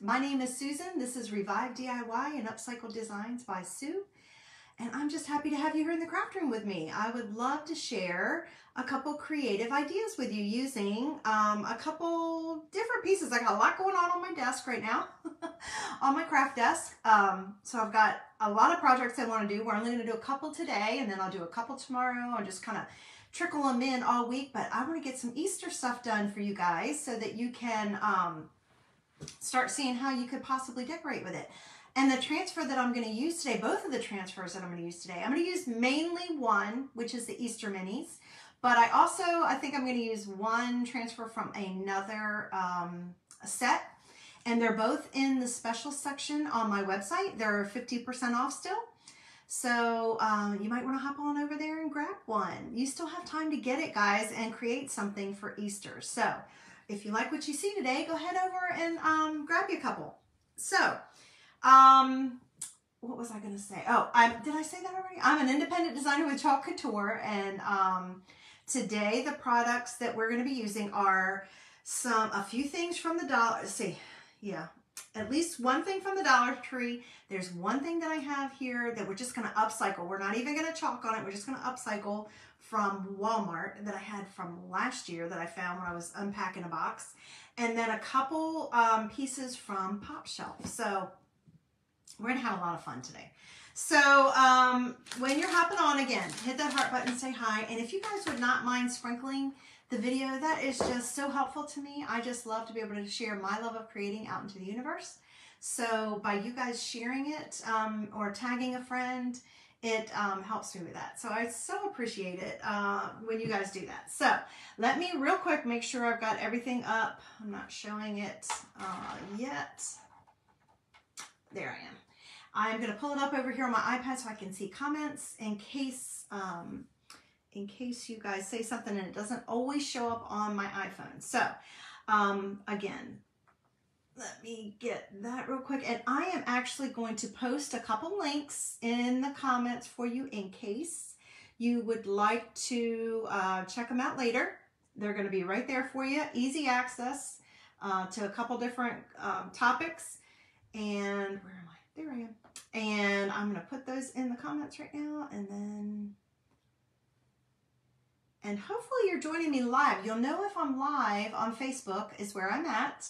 My name is Susan. This is Revive DIY and Upcycle Designs by Sue. And I'm just happy to have you here in the craft room with me. I would love to share a couple creative ideas with you using a couple different pieces. I got a lot going on my desk right now, on my craft desk. So I've got a lot of projects I want to do. We're only going to do a couple today, and then I'll do a couple tomorrow. I'll just kind of trickle them in all week. But I want to get some Easter stuff done for you guys so that you can start seeing how you could possibly decorate with it. And the transfer that I'm going to use today, both of the transfers that I'm going to use today, I'm going to use mainly one, which is the Easter minis. But I think I'm going to use one transfer from another set. And they're both in the special section on my website. They're 50% off still. So you might want to hop on over there and grab one. You still have time to get it, guys, and create something for Easter. So if you like what you see today, go head over and grab you a couple. So, what was I going to say? Oh, did I say that already? I'm an independent designer with Chalk Couture, and today the products that we're going to be using are a few things from the at least one thing from the Dollar Tree. There's one thing that I have here that we're just going to upcycle. We're not even going to chalk on it. We're just going to upcycle from Walmart that I had from last year that I found when I was unpacking a box. And then a couple pieces from POpShelf. So we're going to have a lot of fun today. So when you're hopping on, again, hit that heart button, say hi. And if you guys would not mind sprinkling the video, that is just so helpful to me. I just love to be able to share my love of creating out into the universe. So by you guys sharing it or tagging a friend, it helps me with that. So I so appreciate it when you guys do that. So let me real quick make sure I've got everything up. I'm not showing it yet. There I am. I'm going to pull it up over here on my iPad so I can see comments in case you guys say something and it doesn't always show up on my iPhone. So again, let me get that real quick. And I am actually going to post a couple links in the comments for you in case you would like to check them out later. They're going to be right there for you. Easy access to a couple different topics. And where am I? There I am. And I'm going to put those in the comments right now. And hopefully you're joining me live. You'll know if I'm live on Facebook is where I'm at.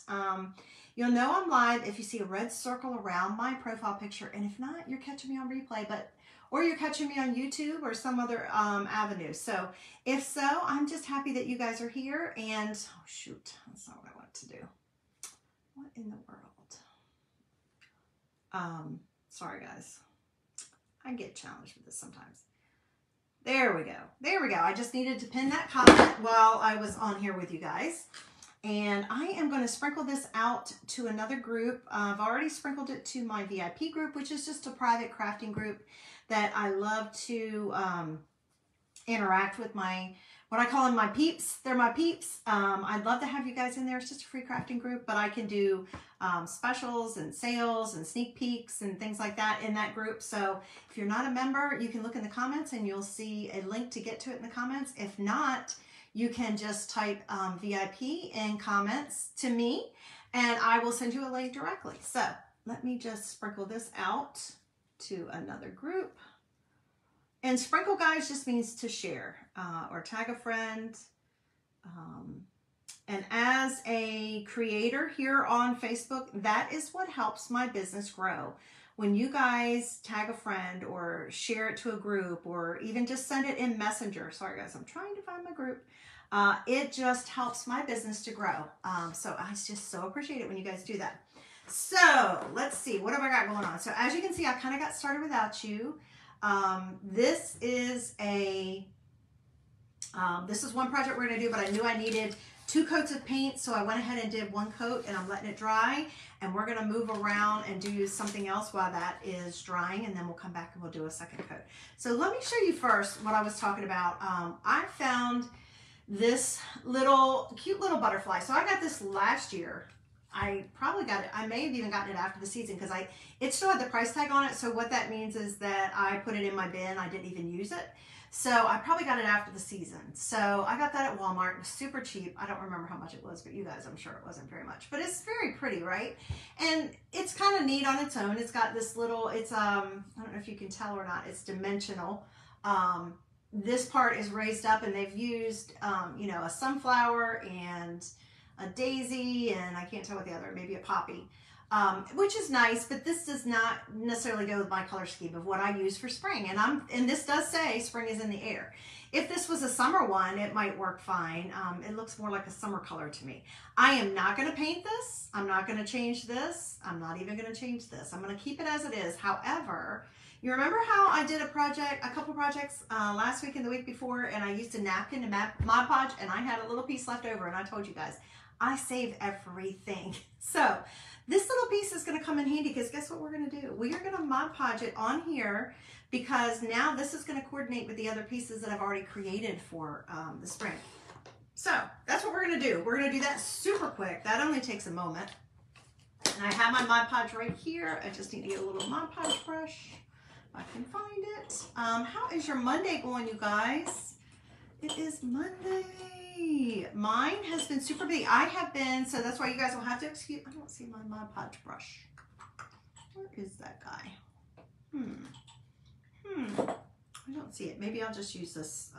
You'll know I'm live if you see a red circle around my profile picture. And if not, you're catching me on replay, or you're catching me on YouTube or some other avenue. So if so, I'm just happy that you guys are here. And oh shoot, that's not what I want to do. What in the world? Sorry guys. I get challenged with this sometimes. There we go. There we go. I just needed to pin that comment while I was on here with you guys. And I am going to sprinkle this out to another group. I've already sprinkled it to my VIP group, which is just a private crafting group that I love to interact with what I call them my peeps. They're my peeps. I'd love to have you guys in there. It's just a free crafting group, but I can do specials and sales and sneak peeks and things like that in that group. So if you're not a member, you can look in the comments and you'll see a link to get to it in the comments. If not, you can just type VIP in comments to me and I will send you a link directly. So let me just sprinkle this out to another group. And sprinkle, guys, just means to share or tag a friend. And as a creator here on Facebook, that is what helps my business grow. When you guys tag a friend or share it to a group or even just send it in Messenger. Sorry, guys, I'm trying to find my group. It just helps my business to grow. So I just so appreciate it when you guys do that. So let's see. What have I got going on? So as you can see, I kind of got started without you. This is one project we're going to do, but I knew I needed 2 coats of paint, so I went ahead and did 1 coat, and I'm letting it dry, and we're going to move around and do something else while that is drying, and then we'll come back and we'll do a second coat. So let me show you first what I was talking about. I found this cute little butterfly. So I got this last year. I probably got it. I may have even gotten it after the season because it still had the price tag on it. So what that means is that I put it in my bin. I didn't even use it. So I probably got it after the season. So I got that at Walmart. It was super cheap. I don't remember how much it was, but you guys, I'm sure it wasn't very much. But it's very pretty, right? And it's kind of neat on its own. It's got this little, it's, I don't know if you can tell or not, it's dimensional. This part is raised up and they've used, you know, a sunflower and a daisy, and I can't tell what the other, maybe a poppy, which is nice, but this does not necessarily go with my color scheme of what I use for spring. And this does say spring is in the air. If this was a summer one, it might work fine. It looks more like a summer color to me. I am not going to paint this. I'm not going to change this. I'm not even going to change this. I'm going to keep it as it is. However, you remember how I did a couple projects last week and the week before, and I used a napkin to Mod Podge, and I had a little piece left over, and I told you guys, I save everything. So this little piece is going to come in handy because guess what we're going to do? We are going to Mod Podge it on here because now this is going to coordinate with the other pieces that I've already created for the spring. So that's what we're going to do. We're going to do that super quick. That only takes a moment. And I have my Mod Podge right here. I just need to get a little Mod Podge brush. I can find it. How is your Monday going, you guys? It is Monday. Mine has been super busy. I have been, so that's why you guys will have to excuse. I don't see my Mod Podge brush. Where is that guy? I don't see it. Maybe I'll just use this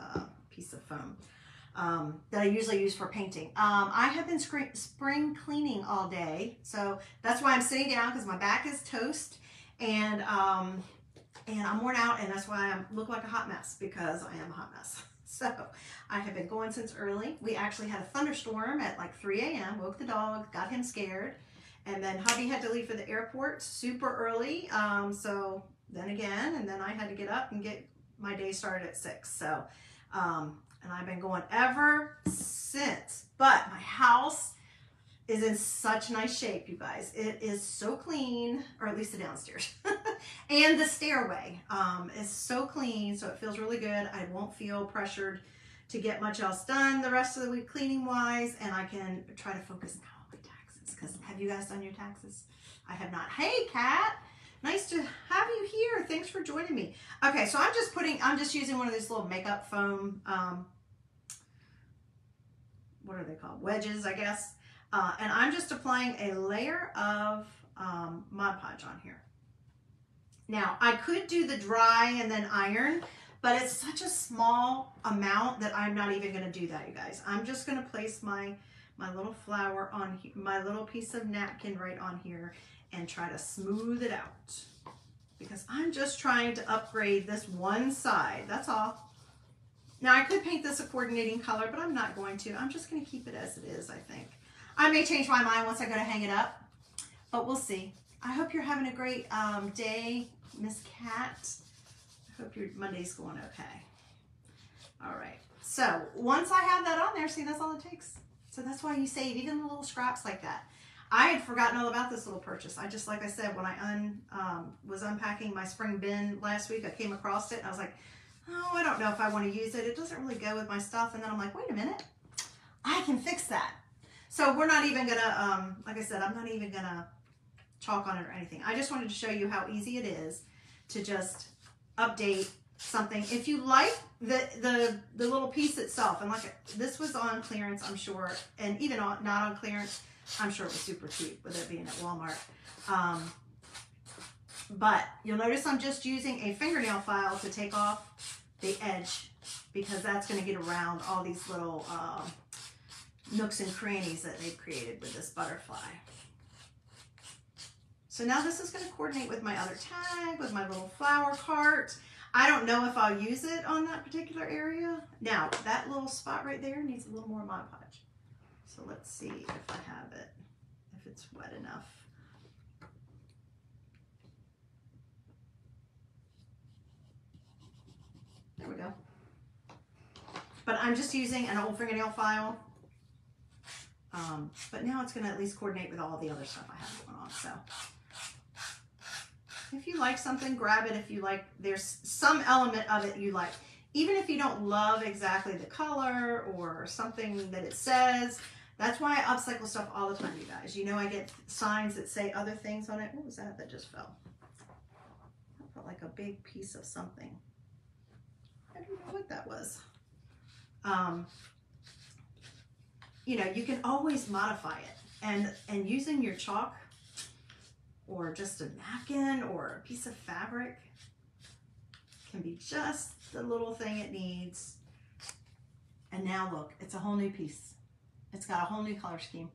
piece of foam that I usually use for painting. I have been spring cleaning all day, so that's why I'm sitting down because my back is toast, and I'm worn out, and that's why I look like a hot mess because I am a hot mess. So I have been going since early. We actually had a thunderstorm at like 3 a.m. Woke the dog, got him scared, and then hubby had to leave for the airport super early. So then again, and then I had to get up and get my day started at 6. So, and I've been going ever since. But my house is in such nice shape, you guys. It is so clean, or at least the downstairs. And the stairway is so clean, so it feels really good. I won't feel pressured to get much else done the rest of the week cleaning wise, and I can try to focus now on my taxes, because have you guys done your taxes? I have not. Hey, Kat, nice to have you here. Thanks for joining me. Okay, so I'm just using one of these little makeup foam, what are they called? Wedges, I guess. And I'm just applying a layer of Mod Podge on here. Now, I could do the dry and then iron, but it's such a small amount that I'm not even going to do that, you guys. I'm just going to place my little flower on here, my little piece of napkin right on here, and try to smooth it out. Because I'm just trying to upgrade this one side, that's all. Now, I could paint this a coordinating color, but I'm not going to. I'm just going to keep it as it is, I think. I may change my mind once I go to hang it up, but we'll see. I hope you're having a great day, Miss Cat. I hope your Monday's going okay. All right. So once I have that on there, see, that's all it takes. So that's why you save even the little scraps like that. I had forgotten all about this little purchase. I just, like I said, when I was unpacking my spring bin last week, I came across it and I was like, oh, I don't know if I want to use it. It doesn't really go with my stuff. And then I'm like, wait a minute, I can fix that. So we're not even gonna, like I said, I'm not even gonna chalk on it or anything. I just wanted to show you how easy it is to just update something. If you like the little piece itself, and like this was on clearance, I'm sure, and even not on clearance, I'm sure it was super cheap with it being at Walmart. But you'll notice I'm just using a fingernail file to take off the edge, because that's going to get around all these little nooks and crannies that they've created with this butterfly. So now this is going to coordinate with my other tag, with my little flower cart. I don't know if I'll use it on that particular area. Now, that little spot right there needs a little more Mod Podge. So let's see if I have it, if it's wet enough. There we go. But I'm just using an old fingernail file. But now it's going to at least coordinate with all the other stuff I have going on. So if you like something, grab it. If you like, there's some element of it you like. Even if you don't love exactly the color or something that it says, That's why I upcycle stuff all the time, you guys. You know, I get signs that say other things on it. What was that just fell? That felt like a big piece of something. I don't know what that was. You know, you can always modify it. And using your chalk or just a napkin or a piece of fabric can be just the little thing it needs. And now look, it's a whole new piece. It's got a whole new color scheme.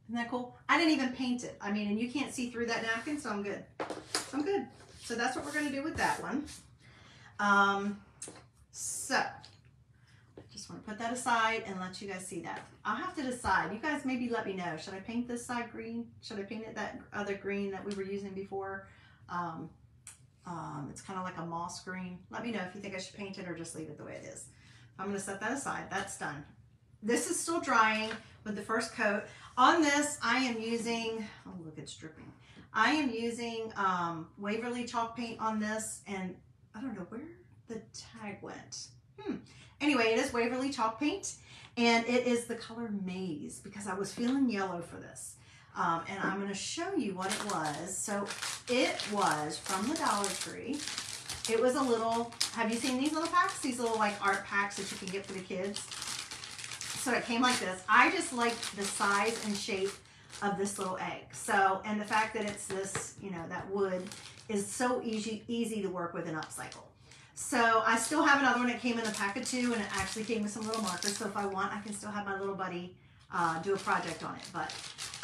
Isn't that cool? I didn't even paint it. I mean, and you can't see through that napkin, so I'm good. I'm good. So that's what we're going to do with that one. So I just want to put that aside and let you guys see that. I'll have to decide. You guys maybe let me know. Should I paint this side green? Should I paint it that other green that we were using before? It's kind of like a moss green. Let me know if you think I should paint it or just leave it the way it is. I'm going to set that aside. That's done. This is still drying with the first coat. On this, I am using, oh look, it's dripping. I am using Waverly chalk paint on this, and I don't know where the tag went. Anyway, it is Waverly chalk paint, and it is the color Maize because I was feeling yellow for this. And I'm going to show you what it was. So it was from the Dollar Tree. It was a little, have you seen these little packs? These little like art packs that you can get for the kids. So it came like this. I just liked the size and shape of this little egg. So, and the fact that it's this, you know, that wood is so easy to work with and upcycle. So I still have another one that came in a pack of 2, and it actually came with some little markers. So if I want, I can still have my little buddy do a project on it. But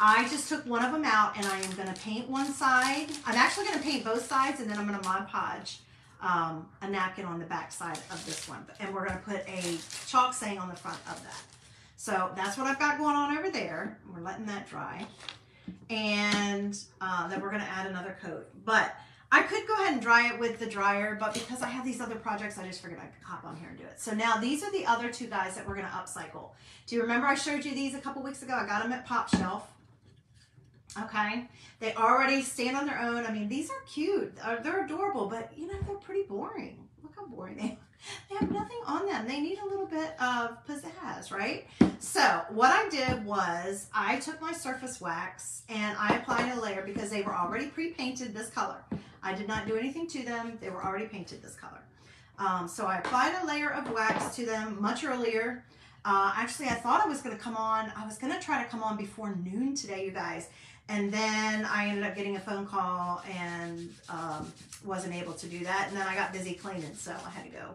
I just took one of them out, and I am going to paint one side. I'm actually going to paint both sides, and then I'm going to Mod Podge a napkin on the back side of this one. And we're going to put a chalk saying on the front of that. So that's what I've got going on over there. We're letting that dry. And then we're going to add another coat. But I could go ahead and dry it with the dryer, but because I have these other projects, I just figured I'd hop on here and do it. So now these are the other 2 guys that we're going to upcycle. Do you remember I showed you these a couple weeks ago? I got them at POpShelf. Okay. They already stand on their own. I mean, these are cute. They're adorable, but you know, they're pretty boring. Look how boring they are. They have nothing on them. They need a little bit of pizzazz, right? So what I did was I took my surface wax and I applied a layer because they were already pre-painted this color. I did not do anything to them. They were already painted this color. So I applied a layer of wax to them much earlier. Actually, I thought I was going to come on. I was going to try to come on before noon today, you guys. And then I ended up getting a phone call and wasn't able to do that. And then I got busy cleaning, so I had to go.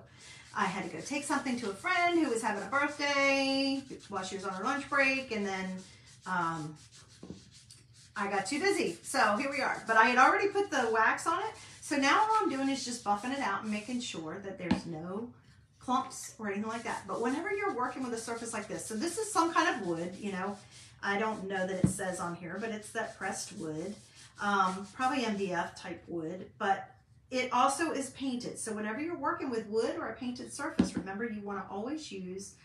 I had to go take something to a friend who was having a birthday while she was on her lunch break. And then I got too busy. So here we are. But I had already put the wax on it. So now all I'm doing is just buffing it out and making sure that there's no clumps or anything like that. But whenever you're working with a surface like this, so this is some kind of wood, you know. I don't know that it says on here, but it's that pressed wood, probably MDF type wood, but it also is painted. So whenever you're working with wood or a painted surface, remember you want to always use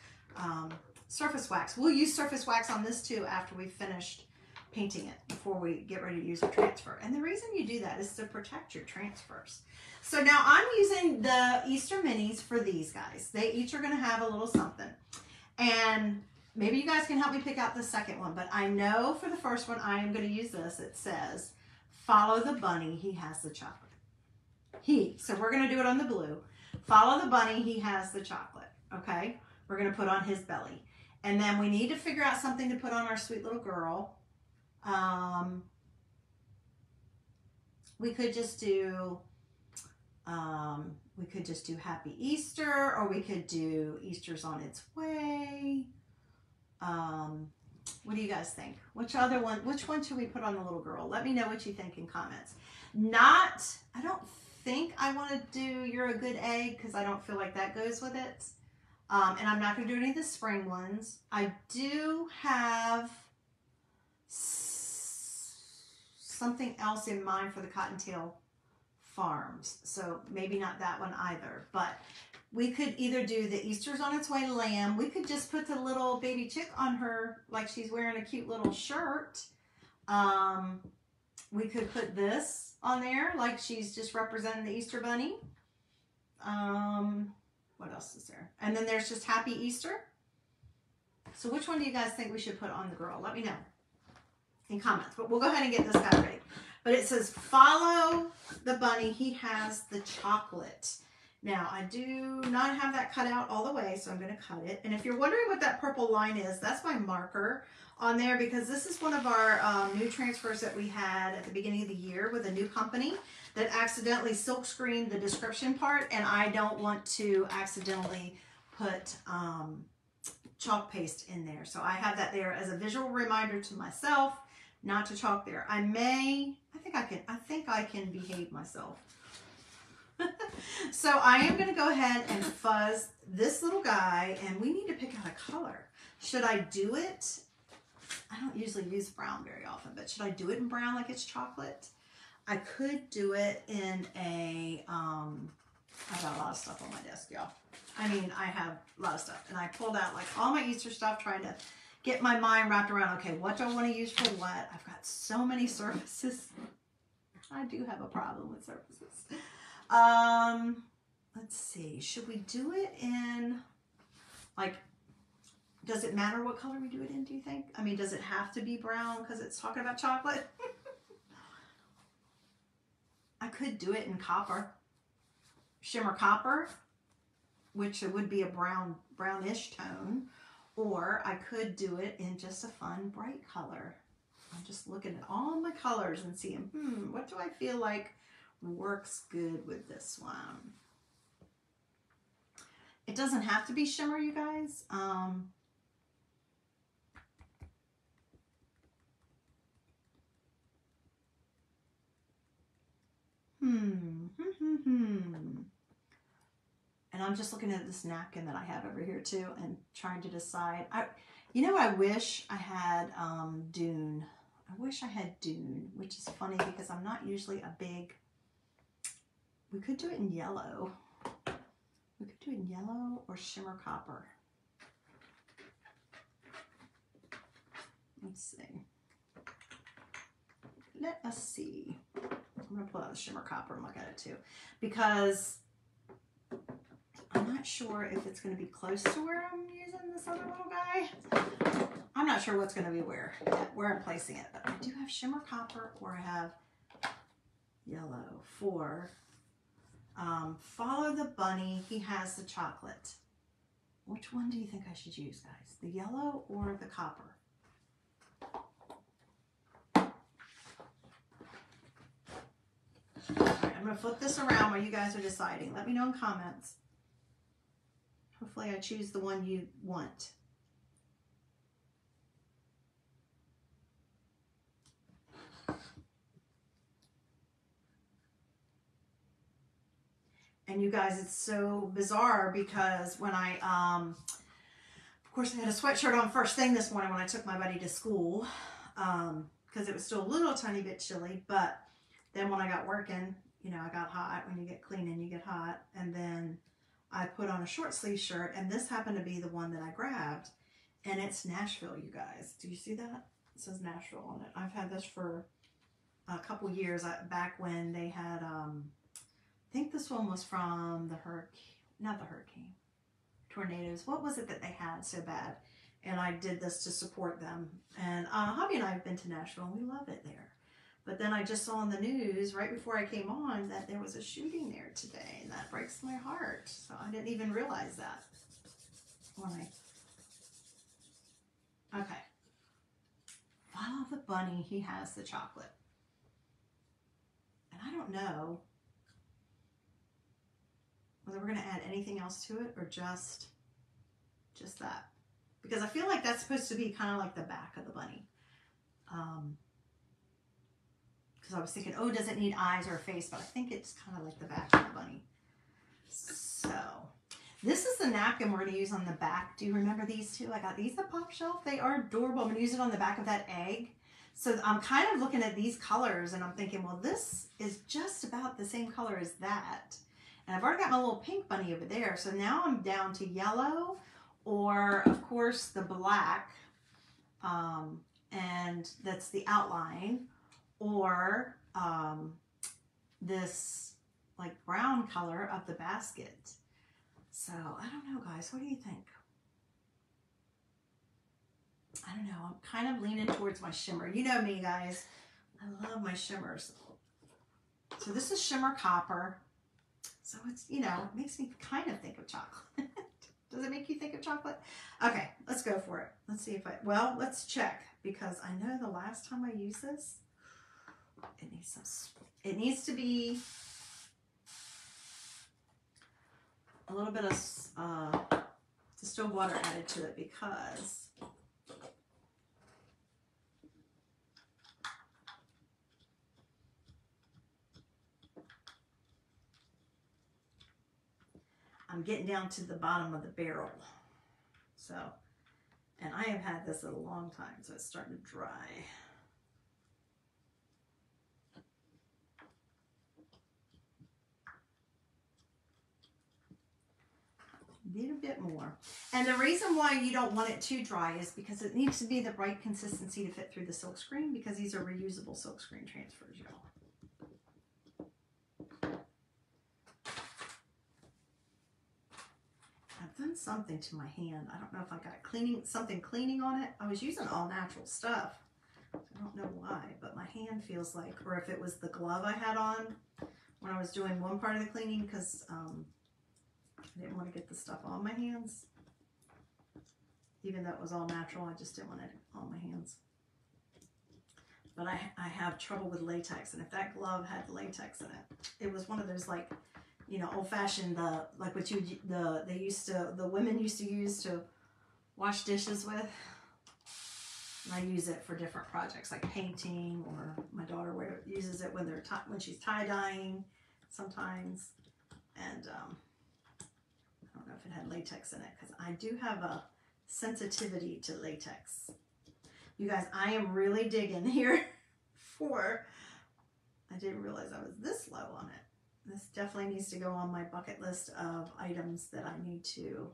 surface wax. We'll use surface wax on this too after we've finished painting it before we get ready to use our transfer. And the reason you do that is to protect your transfers. So now I'm using the Easter minis for these guys. They each are going to have a little something. And maybe you guys can help me pick out the second one, but I know for the first one I am going to use this. It says, follow the bunny, he has the chocolate. So we're going to do it on the blue. Follow the bunny, he has the chocolate. Okay, we're going to put on his belly. And then we need to figure out something to put on our sweet little girl. We could just do Happy Easter, or we could do Easter's on its way. What do you guys think? Which one should we put on the little girl? Let me know what you think in comments. I don't think I want to do You're a Good Egg because I don't feel like that goes with it. And I'm not going to do any of the spring ones. I do have something else in mind for the Cottontail Farms. So maybe not that one either, but we could either do the Easter's on its way lamb. We could just put the little baby chick on her like she's wearing a cute little shirt. We could put this on there like she's just representing the Easter bunny. What else is there? And then there's just Happy Easter. So which one do you guys think we should put on the girl? Let me know in comments. But we'll go ahead and get this guy ready. But it says, follow the bunny. He has the chocolate. Now, I do not have that cut out all the way, so I'm going to cut it. And if you're wondering what that purple line is, that's my marker on there, because this is one of our new transfers that we had at the beginning of the year with a new company that accidentally silk screened the description part, and I don't want to accidentally put chalk paste in there. So I have that there as a visual reminder to myself not to chalk there. I think I can behave myself. So I am going to go ahead and fuzz this little guy, and we need to pick out a color. Should I do it? I don't usually use brown very often, but should I do it in brown like it's chocolate? I could do it in a, I've got a lot of stuff on my desk, y'all. I mean, I have a lot of stuff, and I pulled out like all my Easter stuff, trying to get my mind wrapped around, okay, what do I want to use for what? I've got so many surfaces. I do have a problem with surfaces. Let's see, should we do it in, like, does it matter what color we do it in, do you think? I mean, does it have to be brown because it's talking about chocolate? I could do it in copper, shimmer copper, which it would be a brownish tone, or I could do it in just a fun bright color. I'm just looking at all my colors and seeing, what do I feel like works good with this one? It doesn't have to be shimmer, you guys. And I'm just looking at this napkin that I have over here too and trying to decide. You know, I wish I had Dune. I wish I had Dune, which is funny because I'm not usually a big, we could do it in yellow. We could do it in yellow or shimmer copper. Let's see. Let us see. I'm going to pull out the shimmer copper and look at it too, because I'm not sure if it's going to be close to where I'm using this other little guy. I'm not sure what's going to be where I'm placing it, but I do have shimmer copper, or I have yellow for follow the bunny. He has the chocolate. Which one do you think I should use, guys? The yellow or the copper? All right, I'm going to flip this around while you guys are deciding. Let me know in comments. Hopefully I choose the one you want. And you guys, it's so bizarre because when I, of course I had a sweatshirt on first thing this morning when I took my buddy to school, because it was still a little tiny bit chilly, but then when I got working, you know, I got hot. When you get cleaning, you get hot. And then I put on a short sleeve shirt, and this happened to be the one that I grabbed, and it's Nashville, you guys. Do you see that? It says Nashville on it. I've had this for a couple years, back when they had, I think this one was from the hurricane, tornadoes. What was it that they had so bad? And I did this to support them. And hubby and I have been to Nashville, and we love it there. But then I just saw on the news right before I came on that there was a shooting there today, and that breaks my heart. So I didn't even realize that. Okay. Follow the bunny. He has the chocolate. And I don't know whether we're going to add anything else to it or just that. Because I feel like that's supposed to be kind of like the back of the bunny. Because I was thinking, oh, does it need eyes or a face? But I think it's kind of like the back of the bunny. So this is the napkin we're going to use on the back. Do you remember these two? I got these at POpShelf. They are adorable. I'm going to use it on the back of that egg. So I'm kind of looking at these colors, and I'm thinking, well, this is just about the same color as that. And I've already got my little pink bunny over there. So now I'm down to yellow, or of course the black, and that's the outline, or this like brown color of the basket. So I don't know, guys, what do you think? I don't know, I'm kind of leaning towards my shimmer. You know me, guys. I love my shimmers. So this is shimmer copper. So it's, you know, it makes me kind of think of chocolate. Does it make you think of chocolate? Okay, let's go for it. Let's see if well, let's check, because I know the last time I used this, it needs to be a little bit of distilled water added to it, because I'm getting down to the bottom of the barrel. So, and I have had this a long time, so it's starting to dry. Need a bit more. And the reason why you don't want it too dry is because it needs to be the right consistency to fit through the silk screen, because these are reusable silk screen transfers, y'all. I've done something to my hand. I don't know if I got something cleaning on it. I was using all natural stuff. I don't know why, but my hand feels like, or if it was the glove I had on when I was doing one part of the cleaning, because I didn't want to get the stuff on my hands. Even though it was all natural, I just didn't want it on my hands. But I have trouble with latex, and if that glove had latex in it, it was one of those, like, you know, old-fashioned, like what the women used to use to wash dishes with. And I use it for different projects, like painting, or my daughter uses it when she's tie-dyeing sometimes. And I don't know if it had latex in it, because I do have a sensitivity to latex. You guys, I am really digging here I didn't realize I was this low on it. This definitely needs to go on my bucket list of items that I need to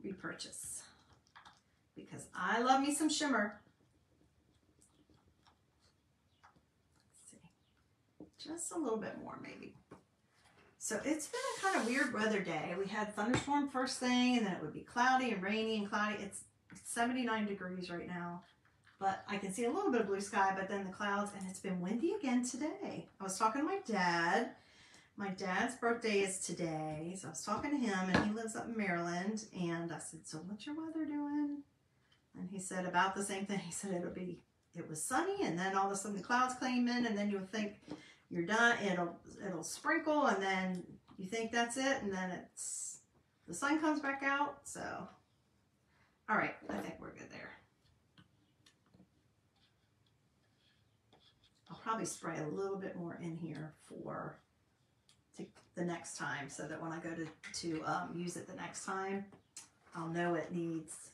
repurchase, because I love me some shimmer. Let's see, just a little bit more maybe. So it's been a kind of weird weather day. We had thunderstorm first thing, and then it would be cloudy and rainy and cloudy. It's 79 degrees right now, but I can see a little bit of blue sky, but then the clouds, and it's been windy again today. I was talking to my dad. My dad's birthday is today, so I was talking to him, and he lives up in Maryland, and I said, so what's your weather doing? And he said about the same thing. He said it was sunny, and then all of a sudden the clouds came in, and then you'll think you're done, it'll sprinkle, and then you think that's it, and then the sun comes back out. So, all right, I think we're good there. I'll probably spray a little bit more in here for the next time, so that when I go to use it the next time, I'll know it needs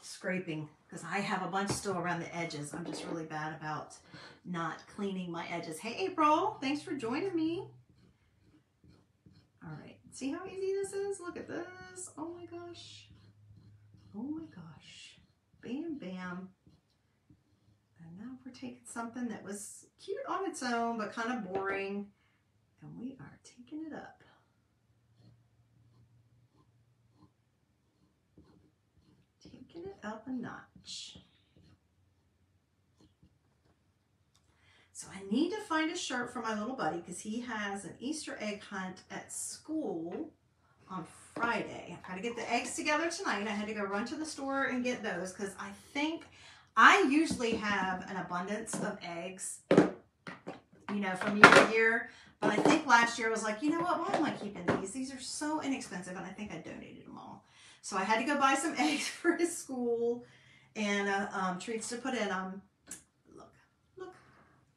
scraping, because I have a bunch still around the edges. I'm just really bad about not cleaning my edges. Hey, April, thanks for joining me. All right, see how easy this is? Look at this. Oh my gosh. Oh my gosh. Bam, bam. And now we're taking something that was cute on its own, but kind of boring, and we are taking it up. Taking it up a notch. So I need to find a shirt for my little buddy, because he has an Easter egg hunt at school on Friday. I've got to get the eggs together tonight. I had to go run to the store and get those, because I think I usually have an abundance of eggs, you know, from year to year. But I think last year I was like, you know what, why am I keeping these? These are so inexpensive, and I think I donated them all. So I had to go buy some eggs for his school, and treats to put in them.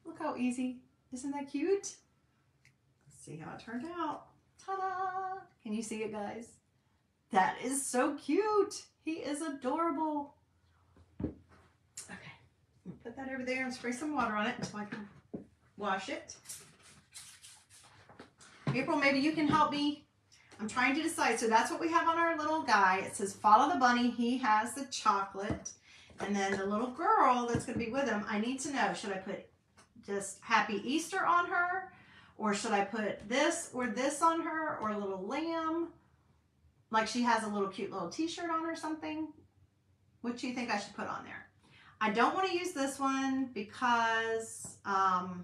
Look how easy. Isn't that cute? Let's see how it turned out. Ta-da! Can you see it, guys? That is so cute. He is adorable. Okay, put that over there and spray some water on it so I can wash it. April, maybe you can help me. I'm trying to decide. So that's what we have on our little guy. It says follow the bunny. He has the chocolate. And then the little girl that's going to be with him, I need to know, should I put just Happy Easter on her, or should I put this or this on her, or a little lamb, like she has a little cute little t-shirt on or something? What do you think I should put on there? I don't want to use this one because, I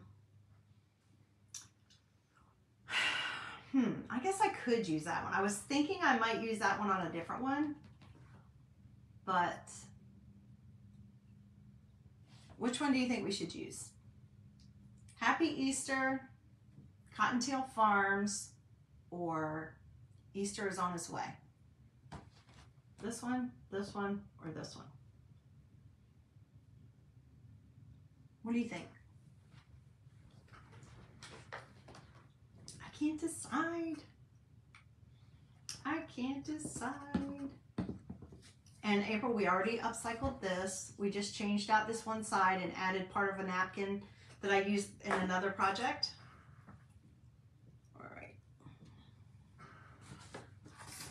guess I could use that one. I was thinking I might use that one on a different one, but which one do you think we should use? Happy Easter, Cottontail Farms, or Easter is on its way? This one, or this one? What do you think? I can't decide. I can't decide. And April, we already upcycled this. We just changed out this one side and added part of a napkin that I used in another project.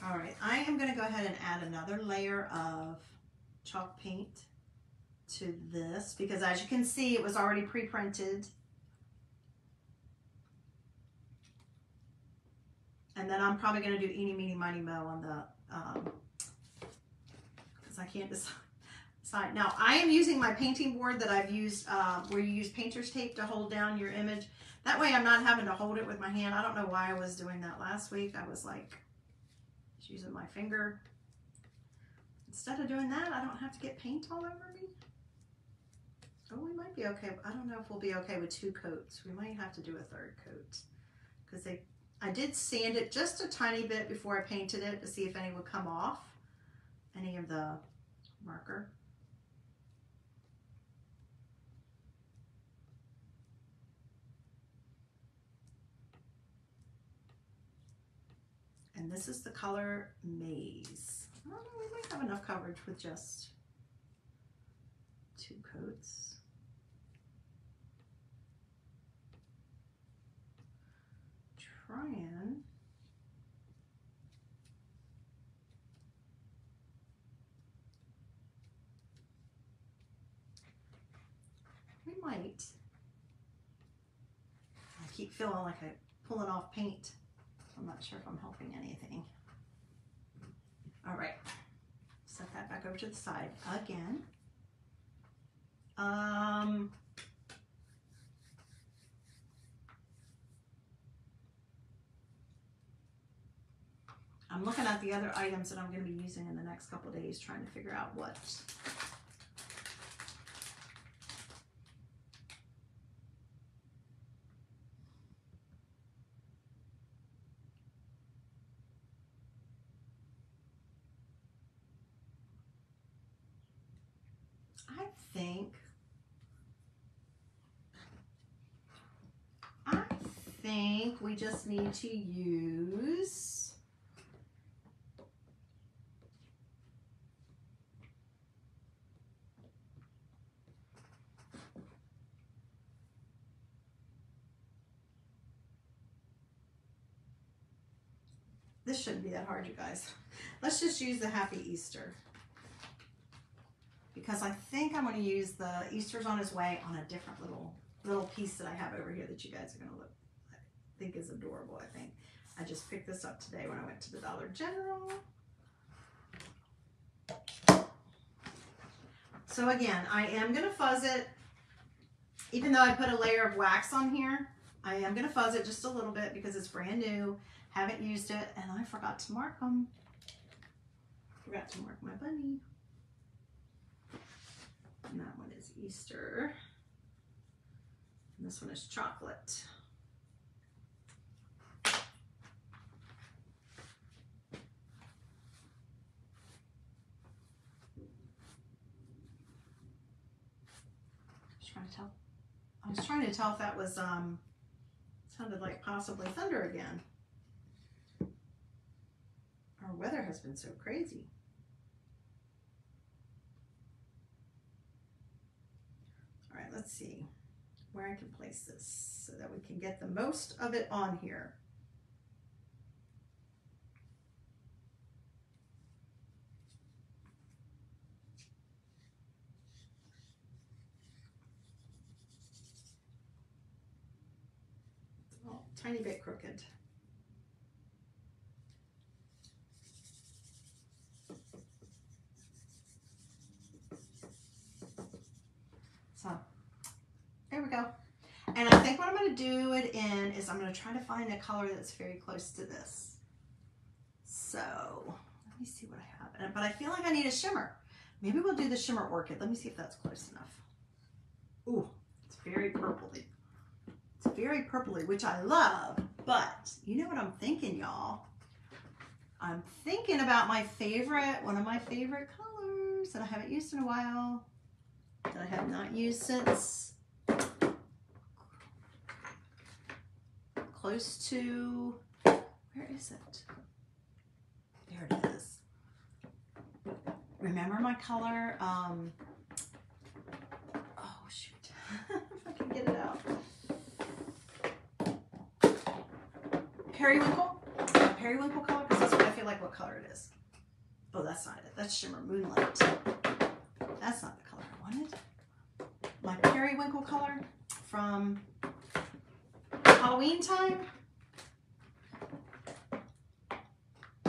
All right, I am going to go ahead and add another layer of chalk paint to this because as you can see, it was already pre-printed. And then I'm probably going to do eeny, meeny, miny, moe on the, because I can't decide. Now, I am using my painting board that I've used, where you use painter's tape to hold down your image. That way I'm not having to hold it with my hand. I don't know why I was doing that last week. I was like, using my finger. Instead of doing that, I don't have to get paint all over me. Oh, we might be okay. I don't know if we'll be okay with 2 coats. We might have to do a 3rd coat because I did sand it just a tiny bit before I painted it to see if any would come off, any of the marker. And this is the color Maize. I don't know, we might have enough coverage with just 2 coats. Trying. We might. I keep feeling like I'm pulling off paint. I'm not sure if I'm helping anything. All right, set that back over to the side again. I'm looking at the other items that I'm going to be using in the next couple of days, trying to figure out what. I think we just need to use this. Shouldn't be that hard, you guys. Let's just use the Happy Easter, because I think I'm going to use the Easter's on His Way on a different little piece that I have over here that you guys are going to think is adorable. I think I just picked this up today when I went to the Dollar General. So again, I am going to fuzz it. Even though I put a layer of wax on here, I am going to fuzz it just a little bit because it's brand new. Haven't used it, and I forgot to mark them. Forgot to mark my bunny. And that one is Easter. And this one is chocolate. I was trying to tell if that was sounded like possibly thunder again. Our weather has been so crazy. All right, let's see where I can place this so that we can get the most of it on here. Tiny bit crooked. we go. And I think what I'm going to do it in is I'm going to try to find a color that's very close to this. So let me see what I have. But I feel like I need a shimmer. Maybe we'll do the shimmer orchid. Let me see if that's close enough. Ooh, it's very purpley. It's very purpley, which I love. But you know what I'm thinking, y'all? I'm thinking about my favorite, one of my favorite colors that I haven't used in a while, that I have not used since close to, where is it? There it is. Remember my color? Oh shoot, if I can get it out. Periwinkle? Periwinkle color? Because that's what I feel like what color it is. Oh, that's not it. That's Shimmer Moonlight. That's not the color I wanted. My periwinkle color from Halloween time.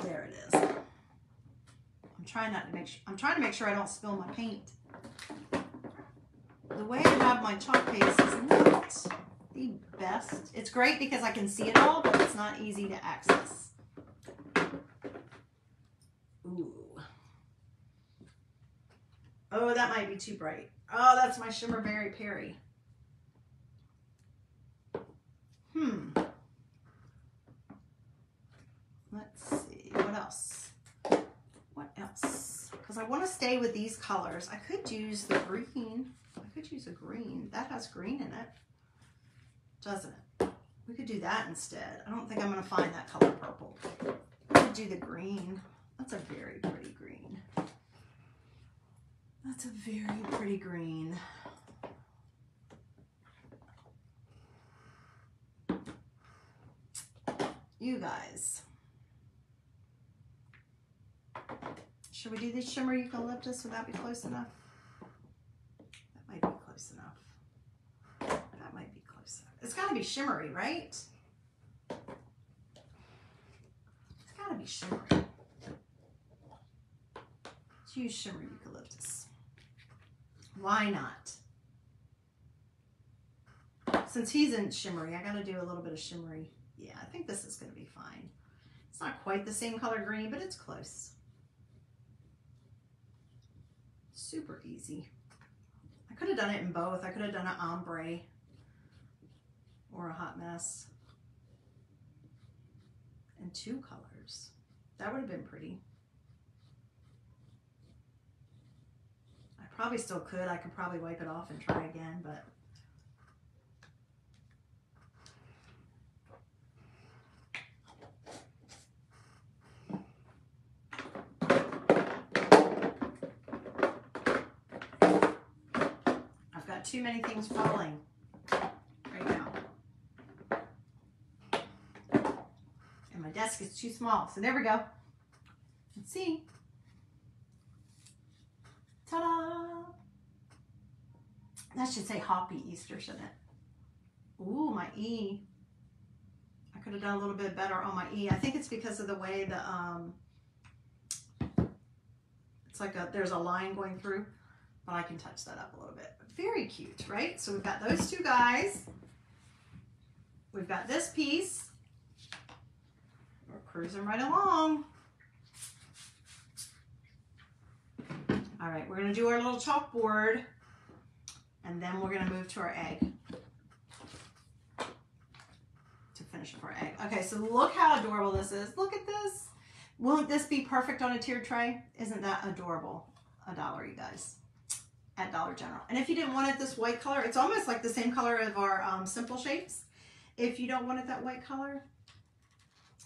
There it is. I'm trying to make sure I don't spill my paint. The way I have my chalk paste is not the best. It's great because I can see it all, but it's not easy to access. Ooh. Oh, that might be too bright. Oh, that's my Shimmer Berry Perry. Let's see, what else? What else? Because I want to stay with these colors. I could use the green. I could use a green. That has green in it, doesn't it? We could do that instead. I don't think I'm going to find that color purple. I could do the green. That's a very pretty green. That's a very pretty green. You guys. Should we do the shimmer eucalyptus? Would that be close enough? That might be close enough. That might be close enough. It's got to be shimmery, right? It's got to be shimmery. Let's use shimmer eucalyptus. Why not? Since he's in shimmery, I got to do a little bit of shimmery. Yeah, I think this is going to be fine. It's not quite the same color green, but it's close. Super easy. I could have done it in both. I could have done an ombre or a hot mess in two colors. That would have been pretty. I probably still could. I could probably wipe it off and try again, but too many things falling right now. And my desk is too small. So there we go. Let's see. Ta-da! That should say Hoppy Easter, shouldn't it? Ooh, my E. I could have done a little bit better on my E. I think it's because of the way the, it's like there's a line going through, but I can touch that up a little bit. Very cute, right? So we've got those two guys. We've got this piece. We're cruising right along. All right, we're going to do our little chalkboard, and then we're going to move to our egg to finish up our egg. Okay, so look how adorable this is. Look at this. Won't this be perfect on a tiered tray? Isn't that adorable? $1, you guys. At Dollar General. And if you didn't want it this white color, it's almost like the same color of our simple shapes. If you don't want it that white color,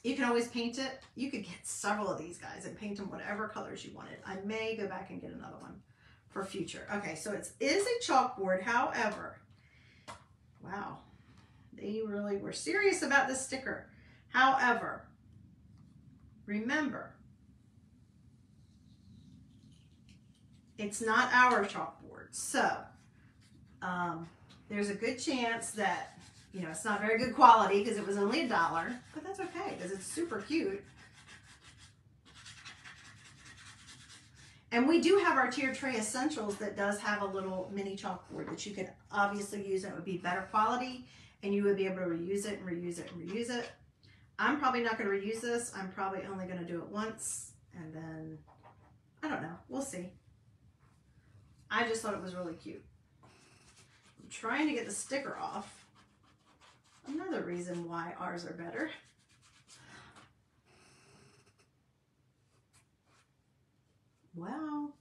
you can always paint it. You could get several of these guys and paint them whatever colors you wanted. I may go back and get another one for future. Okay, so it is a chalkboard. However, wow, they really were serious about this sticker. However, remember, it's not our chalkboard. So there's a good chance that, you know, it's not very good quality because it was only $1, but that's okay because it's super cute. And we do have our Tier Tray Essentials that does have a little mini chalkboard that you could obviously use, and it would be better quality, and you would be able to reuse it and reuse it and reuse it. I'm probably not going to reuse this. I'm probably only going to do it once, and then, I don't know. We'll see. I just thought it was really cute. I'm trying to get the sticker off. Another reason why ours are better. Well,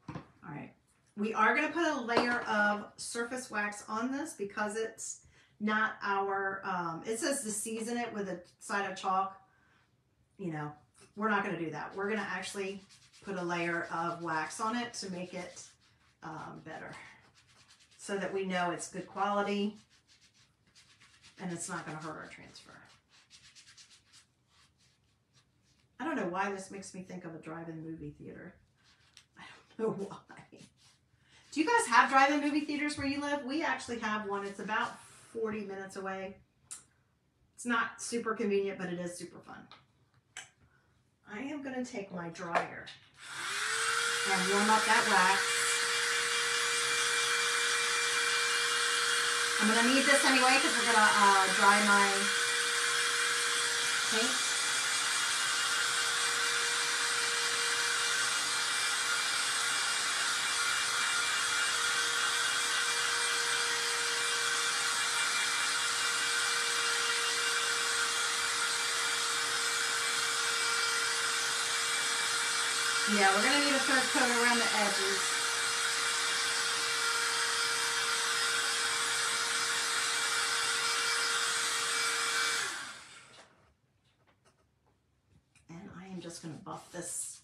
all right. We are going to put a layer of surface wax on this because it's not our, it says to season it with a side of chalk. You know, we're not going to do that. We're going to actually put a layer of wax on it to make it better, so that we know it's good quality and it's not going to hurt our transfer. I don't know why this makes me think of a drive-in movie theater. I don't know why. Do you guys have drive-in movie theaters where you live? We actually have one. It's about 40 minutes away. It's not super convenient, but it is super fun. I am going to take my dryer and warm up that wax. I'm going to need this anyway because we're going to dry my paint. Yeah, we're going to need a third coat around the edges. And I am just going to buff this.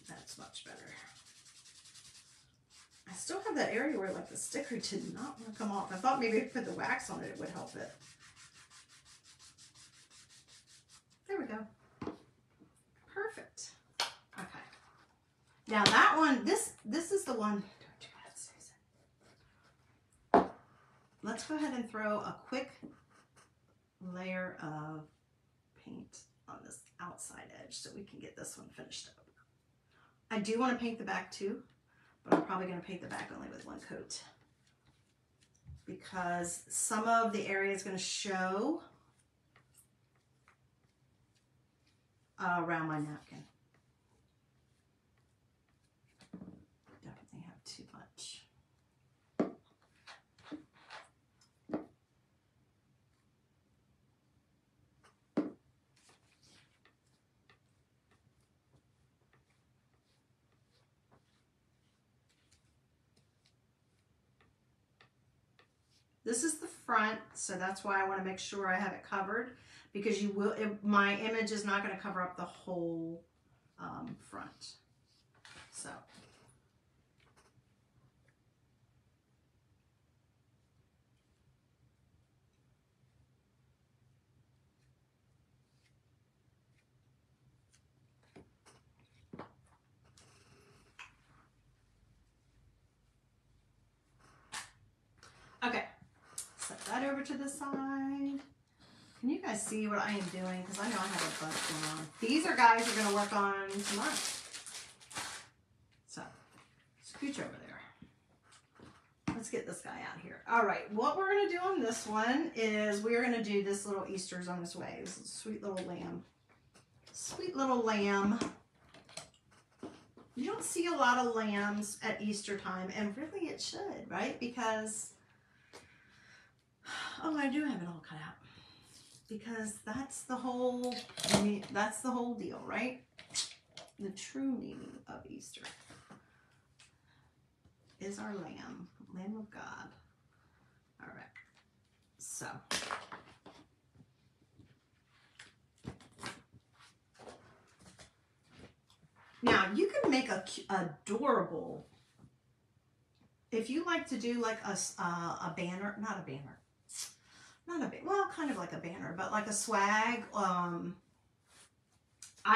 That's much better. I still have that area where like the sticker did not want to come off. I thought maybe if I put the wax on it, it would help it. There we go. Perfect. Okay. Now that one, this is the one. Don't do that, Susan. Let's go ahead and throw a quick layer of paint on this outside edge so we can get this one finished up. I do want to paint the back too, but I'm probably going to paint the back only with one coat because some of the area is going to show around my napkin. Definitely have too much. This is the front, so that's why I want to make sure I have it covered, because you will, my image is not going to cover up the whole front. So. Okay, set that over to the side. Can you guys see what I am doing? Because I know I have a bunch going on. These are guys we're going to work on tomorrow. So, scooch over there. Let's get this guy out here. All right, what we're going to do on this one is we're going to do this little Easter's on his way. This sweet little lamb. Sweet little lamb. You don't see a lot of lambs at Easter time, and really it should, right? Because, oh, I do have it all cut out. Because that's the whole deal, right? The true meaning of Easter is our lamb, Lamb of God. All right, so. Now you can make a adorable, if you like to do like a banner, not a banner. Not a bit, well, kind of like a banner, but like a swag. I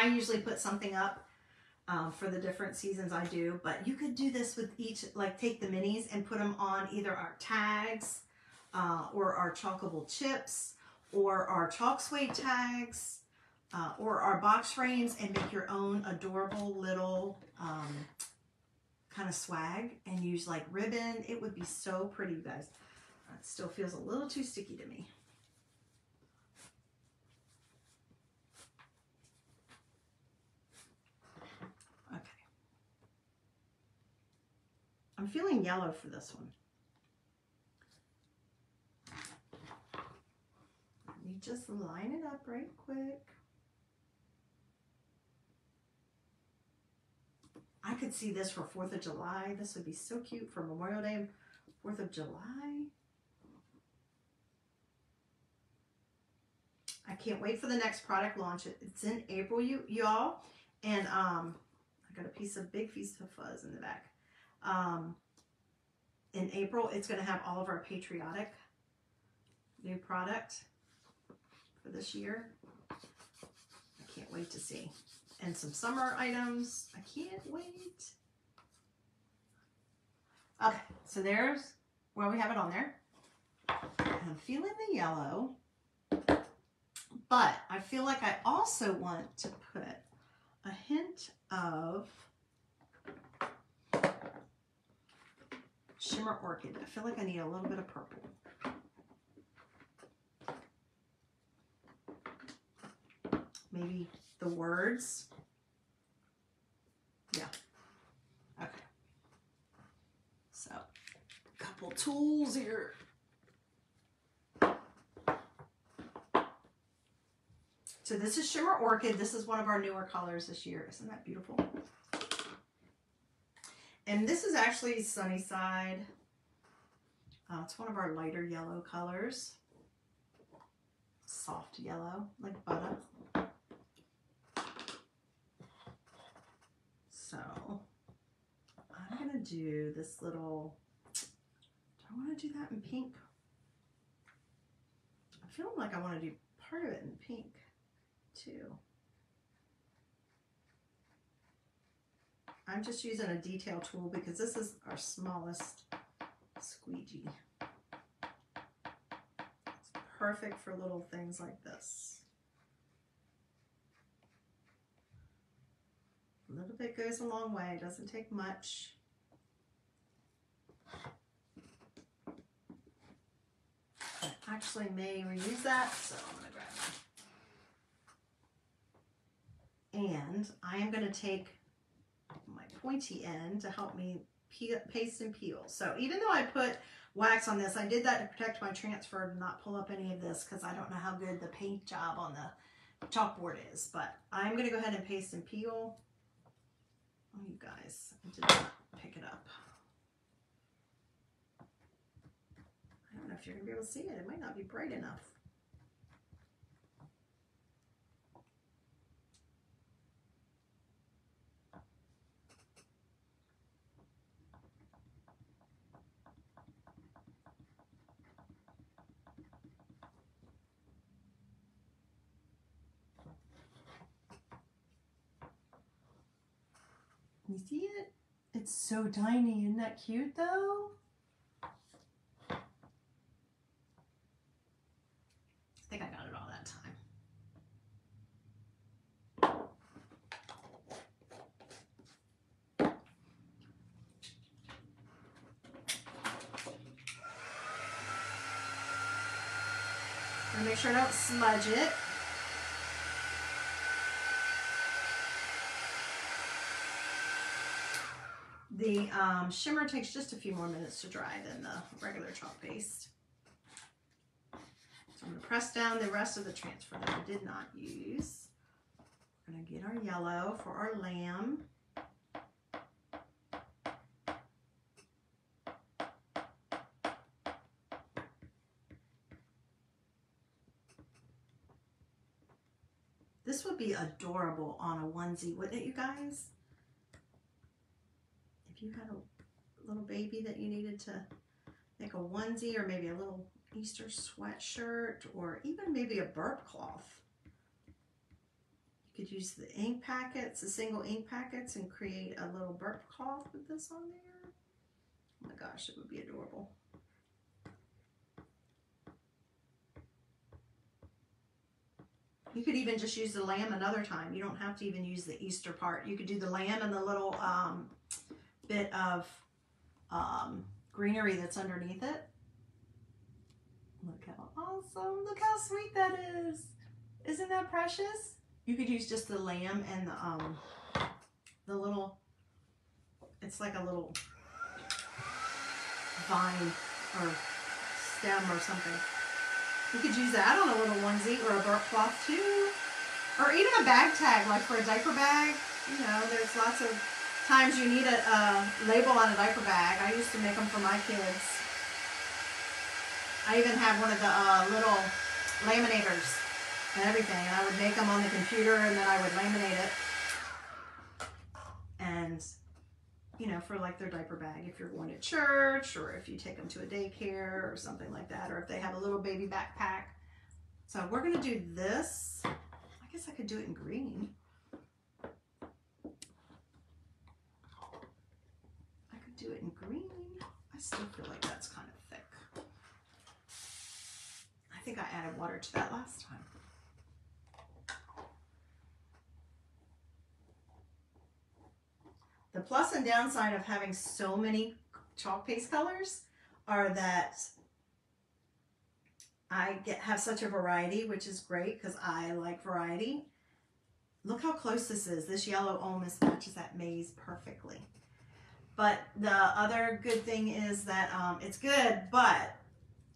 usually put something up for the different seasons I do, but you could do this with each, like take the minis and put them on either our tags or our chalkable chips or our chalk suede tags. or our box frames and make your own adorable little kind of swag and use like ribbon. It would be so pretty, you guys. It still feels a little too sticky to me. Okay. I'm feeling yellow for this one. Let me just line it up right quick. I could see this for 4th of July. This would be so cute for Memorial Day, 4th of July. I can't wait for the next product launch. It's in April, y'all. And I got a big piece of fuzz in the back. In April, it's going to have all of our patriotic new product for this year. I can't wait to see. And some summer items. I can't wait. Okay, so there's where we have it on there. And I'm feeling the yellow, but I feel like I also want to put a hint of Shimmer Orchid. I feel like I need a little bit of purple. Maybe the words. Yeah. Okay. So, a couple tools here. So this is Shimmer Orchid. This is one of our newer colors this year. Isn't that beautiful? And this is actually Sunnyside. It's one of our lighter yellow colors. Soft yellow, like butter. So I'm gonna do this little, do I wanna do that in pink? I feel like I wanna do part of it in pink too. I'm just using a detail tool because this is our smallest squeegee. It's perfect for little things like this. A little bit goes a long way, it doesn't take much. I actually may reuse that, so I'm going to grab that. And I am going to take my pointy end to help me paste and peel. So even though I put wax on this, I did that to protect my transfer to not pull up any of this because I don't know how good the paint job on the chalkboard is. But I'm going to go ahead and paste and peel. Oh, you guys, I did not pick it up. I don't know if you're going to be able to see it. It might not be bright enough. You see it? It's so tiny. Isn't that cute though? I think I got it all that time. And make sure I don't smudge it. The shimmer takes just a few more minutes to dry than the regular chalk paste. So I'm going to press down the rest of the transfer that I did not use. We're going to get our yellow for our lamb. This would be adorable on a onesie, wouldn't it, you guys? If you had a little baby that you needed to make a onesie, or maybe a little Easter sweatshirt, or even maybe a burp cloth. You could use the ink packets, the single ink packets, and create a little burp cloth with this on there. Oh my gosh, it would be adorable. You could even just use the lamb another time. You don't have to even use the Easter part. You could do the lamb and the little bit of greenery that's underneath it. Look how awesome. Look how sweet that is. Isn't that precious? You could use just the lamb and the little, it's like a little vine or stem or something. You could use that on a little onesie or a burp cloth too. Or even a bag tag, like for a diaper bag. You know, there's lots of times you need a label on a diaper bag. I used to make them for my kids. I even have one of the little laminators and everything. And I would make them on the computer and then I would laminate it. And, you know, for like their diaper bag, if you're going to church or if you take them to a daycare or something like that, or if they have a little baby backpack. So we're going to do this. I guess I could do it in green. I could do it in green. I still feel like that's kind of thick. I think I added water to that last time. The plus and downside of having so many chalk paste colors are that I have such a variety, which is great because I like variety. Look how close this is. This yellow almost matches that maize perfectly. But the other good thing is that it's good, but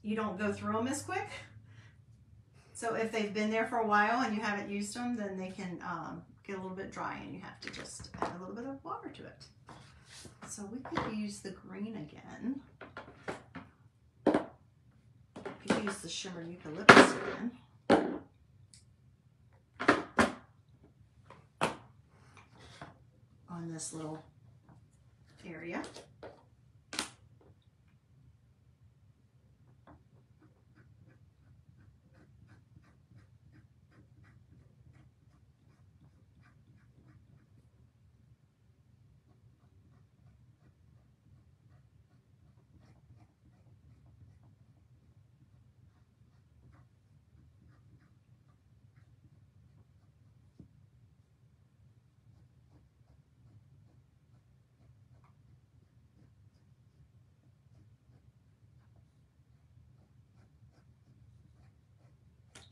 you don't go through them as quick. So if they've been there for a while and you haven't used them, then they can get a little bit dry and you have to just add a little bit of water to it. So we could use the green again. You could use the shimmer eucalyptus again. On this little area.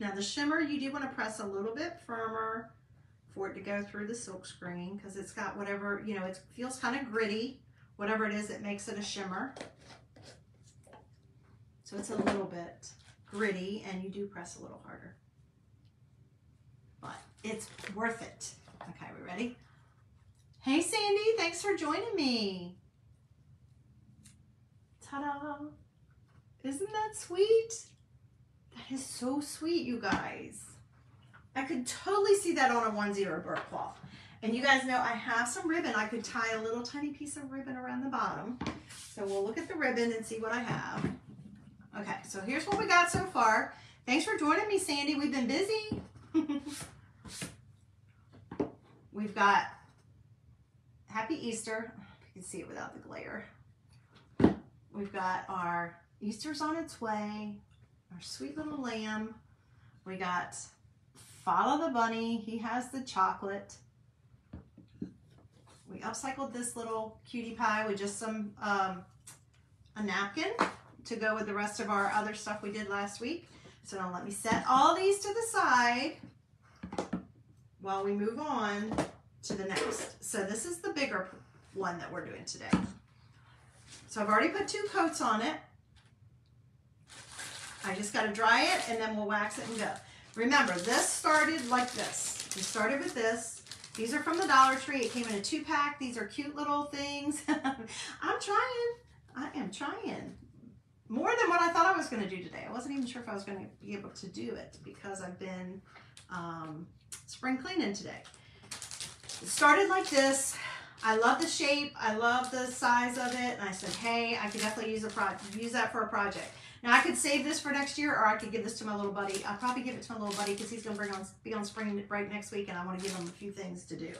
Now the shimmer, you do want to press a little bit firmer for it to go through the silk screen because it's got whatever, you know, it feels kind of gritty. Whatever it is that makes it a shimmer. So it's a little bit gritty and you do press a little harder. But it's worth it. Okay, we ready? Hey Sandy, thanks for joining me. Ta-da! Isn't that sweet? That is so sweet, you guys. I could totally see that on a onesie or a burp cloth. And you guys know I have some ribbon. I could tie a little tiny piece of ribbon around the bottom. So we'll look at the ribbon and see what I have. Okay, so here's what we got so far. Thanks for joining me, Sandy. We've been busy. We've got Happy Easter. You can see it without the glare. We've got our Easter's on its way. Our sweet little lamb. We got Follow the Bunny. He has the chocolate. We upcycled this little cutie pie with just some a napkin to go with the rest of our other stuff we did last week. So now let me set all these to the side while we move on to the next. So this is the bigger one that we're doing today. So I've already put 2 coats on it. I just got to dry it and then we'll wax it and go. Remember, this started like this. We started with this. These are from the Dollar Tree. It came in a 2-pack. These are cute little things. I'm trying. I am trying. More than what I thought I was going to do today. I wasn't even sure if I was going to be able to do it because I've been spring cleaning today. It started like this. I love the shape. I love the size of it. And I said, hey, I could definitely use that for a project. Now I could save this for next year, or I could give this to my little buddy. I'll probably give it to my little buddy because he's going to be on spring break next week, and I want to give him a few things to do.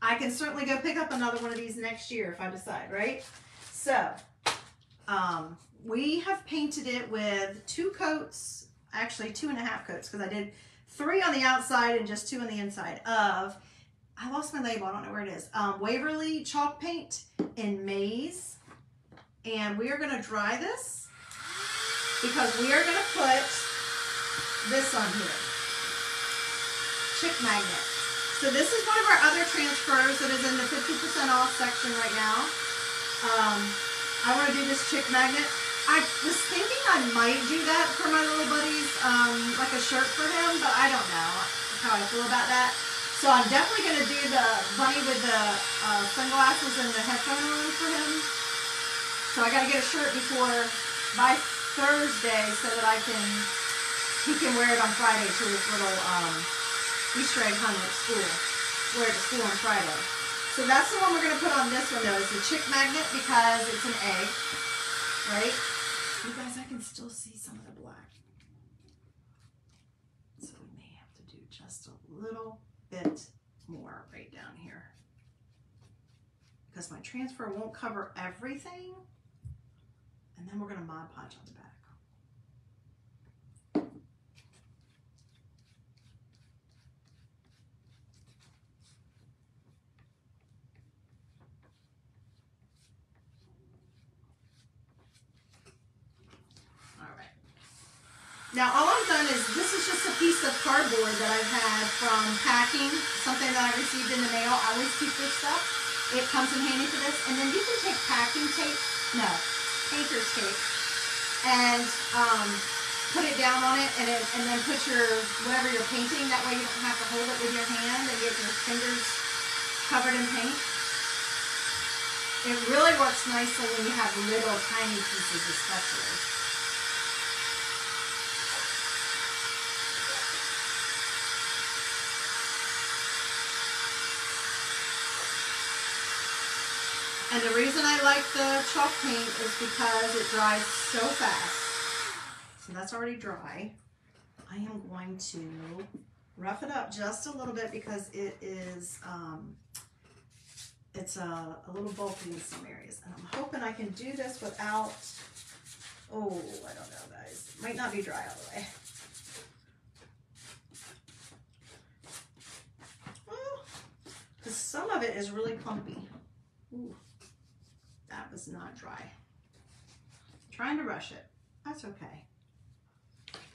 I can certainly go pick up another one of these next year if I decide, right? So we have painted it with 2 coats, actually 2.5 coats, because I did 3 on the outside and just 2 on the inside of, I lost my label, I don't know where it is, Waverly chalk paint in Maize. And we are going to dry this because we are going to put this on here. Chick magnet. So this is one of our other transfers that is in the 50% off section right now. I want to do this chick magnet. I was thinking I might do that for my little buddies, like a shirt for him, but I don't know how I feel about that. So I'm definitely going to do the bunny with the sunglasses and the headphone on for him. So I got to get a shirt by Thursday so that he can wear it on Friday to his little Easter egg hunt at school. Wear it to school on Friday. So that's the one we're going to put on this one though, is the chick magnet because it's an egg, right? You guys, I can still see some of the black. So we may have to do just a little bit more right down here because my transfer won't cover everything. And then we're going to Mod Podge on the back. Now all I've done is, this is just a piece of cardboard that I've had from packing, something that I received in the mail. I always keep this stuff. It comes in handy for this. And then you can take packing tape, no, painter's tape, and put it down on it and then put whatever you're painting. That way you don't have to hold it with your hand and get your fingers covered in paint. It really works nicely when you have little tiny pieces especially. And the reason I like the chalk paint is because it dries so fast. So that's already dry. I am going to rough it up just a little bit because it is, it's a little bulky in some areas. And I'm hoping I can do this without, oh, I don't know guys. It might not be dry all the way. Because some of it is really clumpy. Ooh. That was not dry. I'm trying to rush it. That's okay.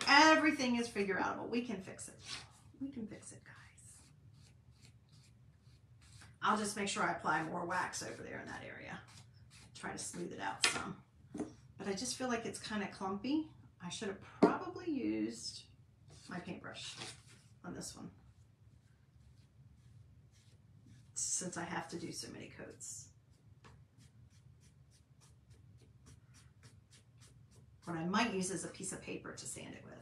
Everything is figure outable. We can fix it. We can fix it, guys. I'll just make sure I apply more wax over there in that area. Try to smooth it out some. But I just feel like it's kind of clumpy. I should have probably used my paintbrush on this one, since I have to do so many coats. What I might use is a piece of paper to sand it with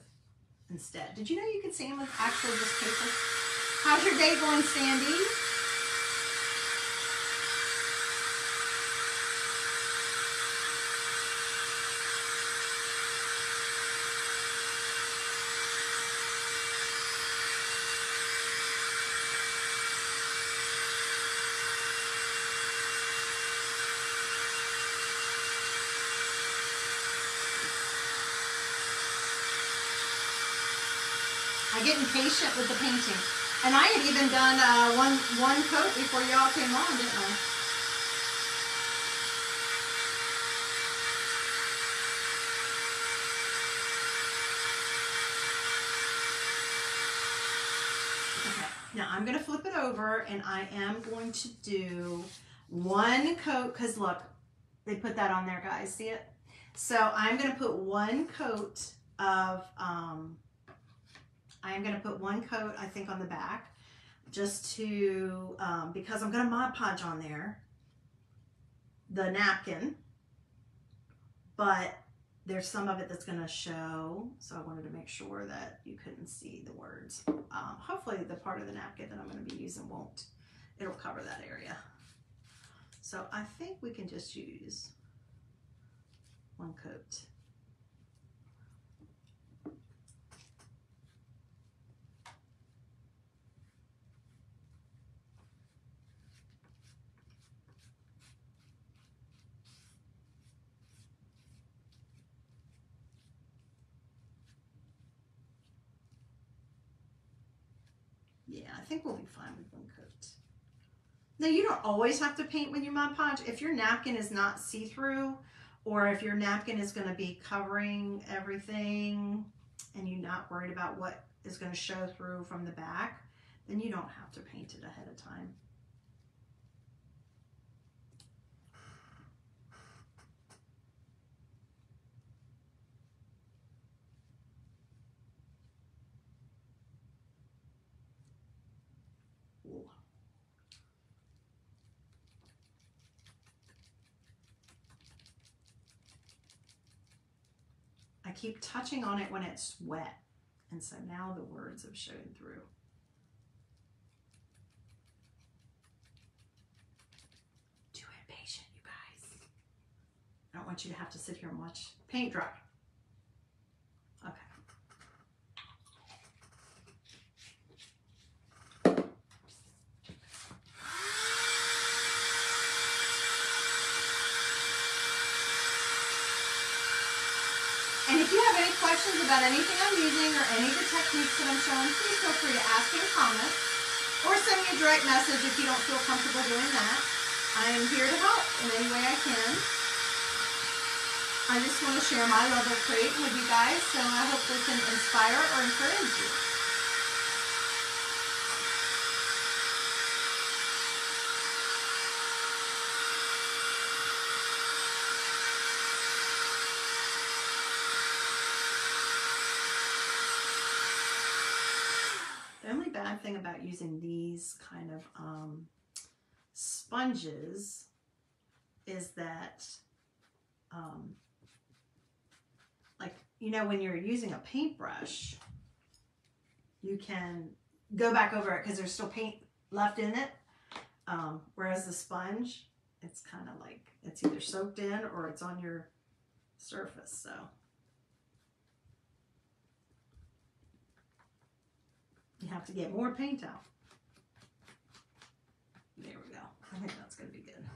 instead. Did you know you could sand with actually just paper? How's your day going, Sandy? I get impatient with the painting. And I had even done one coat before y'all came on, didn't I? Okay, now I'm going to flip it over and I am going to do one coat, because look, they put that on there, guys. See it? So I'm going to put one coat of, I am going to put one coat, I think, on the back, just to, because I'm going to Mod Podge on there, the napkin, but there's some of it that's going to show, so I wanted to make sure that you couldn't see the words. Hopefully the part of the napkin that I'm going to be using won't, it'll cover that area. So I think we can just use one coat. think we'll be fine with one coat. Now, you don't always have to paint when you Mod Podge. If your napkin is not see-through, or if your napkin is going to be covering everything and you're not worried about what is going to show through from the back, then you don't have to paint it ahead of time. I keep touching on it when it's wet, and so now the words have shown through. Do it patient, you guys. I don't want you to have to sit here and watch paint dry. Okay. And if you have any questions about anything I'm using or any of the techniques that I'm showing, please feel free to ask in comments or send me a direct message if you don't feel comfortable doing that. I am here to help in any way I can. I just want to share my love of creating with you guys, so I hope we can inspire or encourage you. The only bad thing about using these kind of sponges is that, like, you know, when you're using a paintbrush, you can go back over it because there's still paint left in it. Whereas the sponge, it's kind of like it's either soaked in or it's on your surface. So you have to get more paint out. There we go. I think that's going to be good.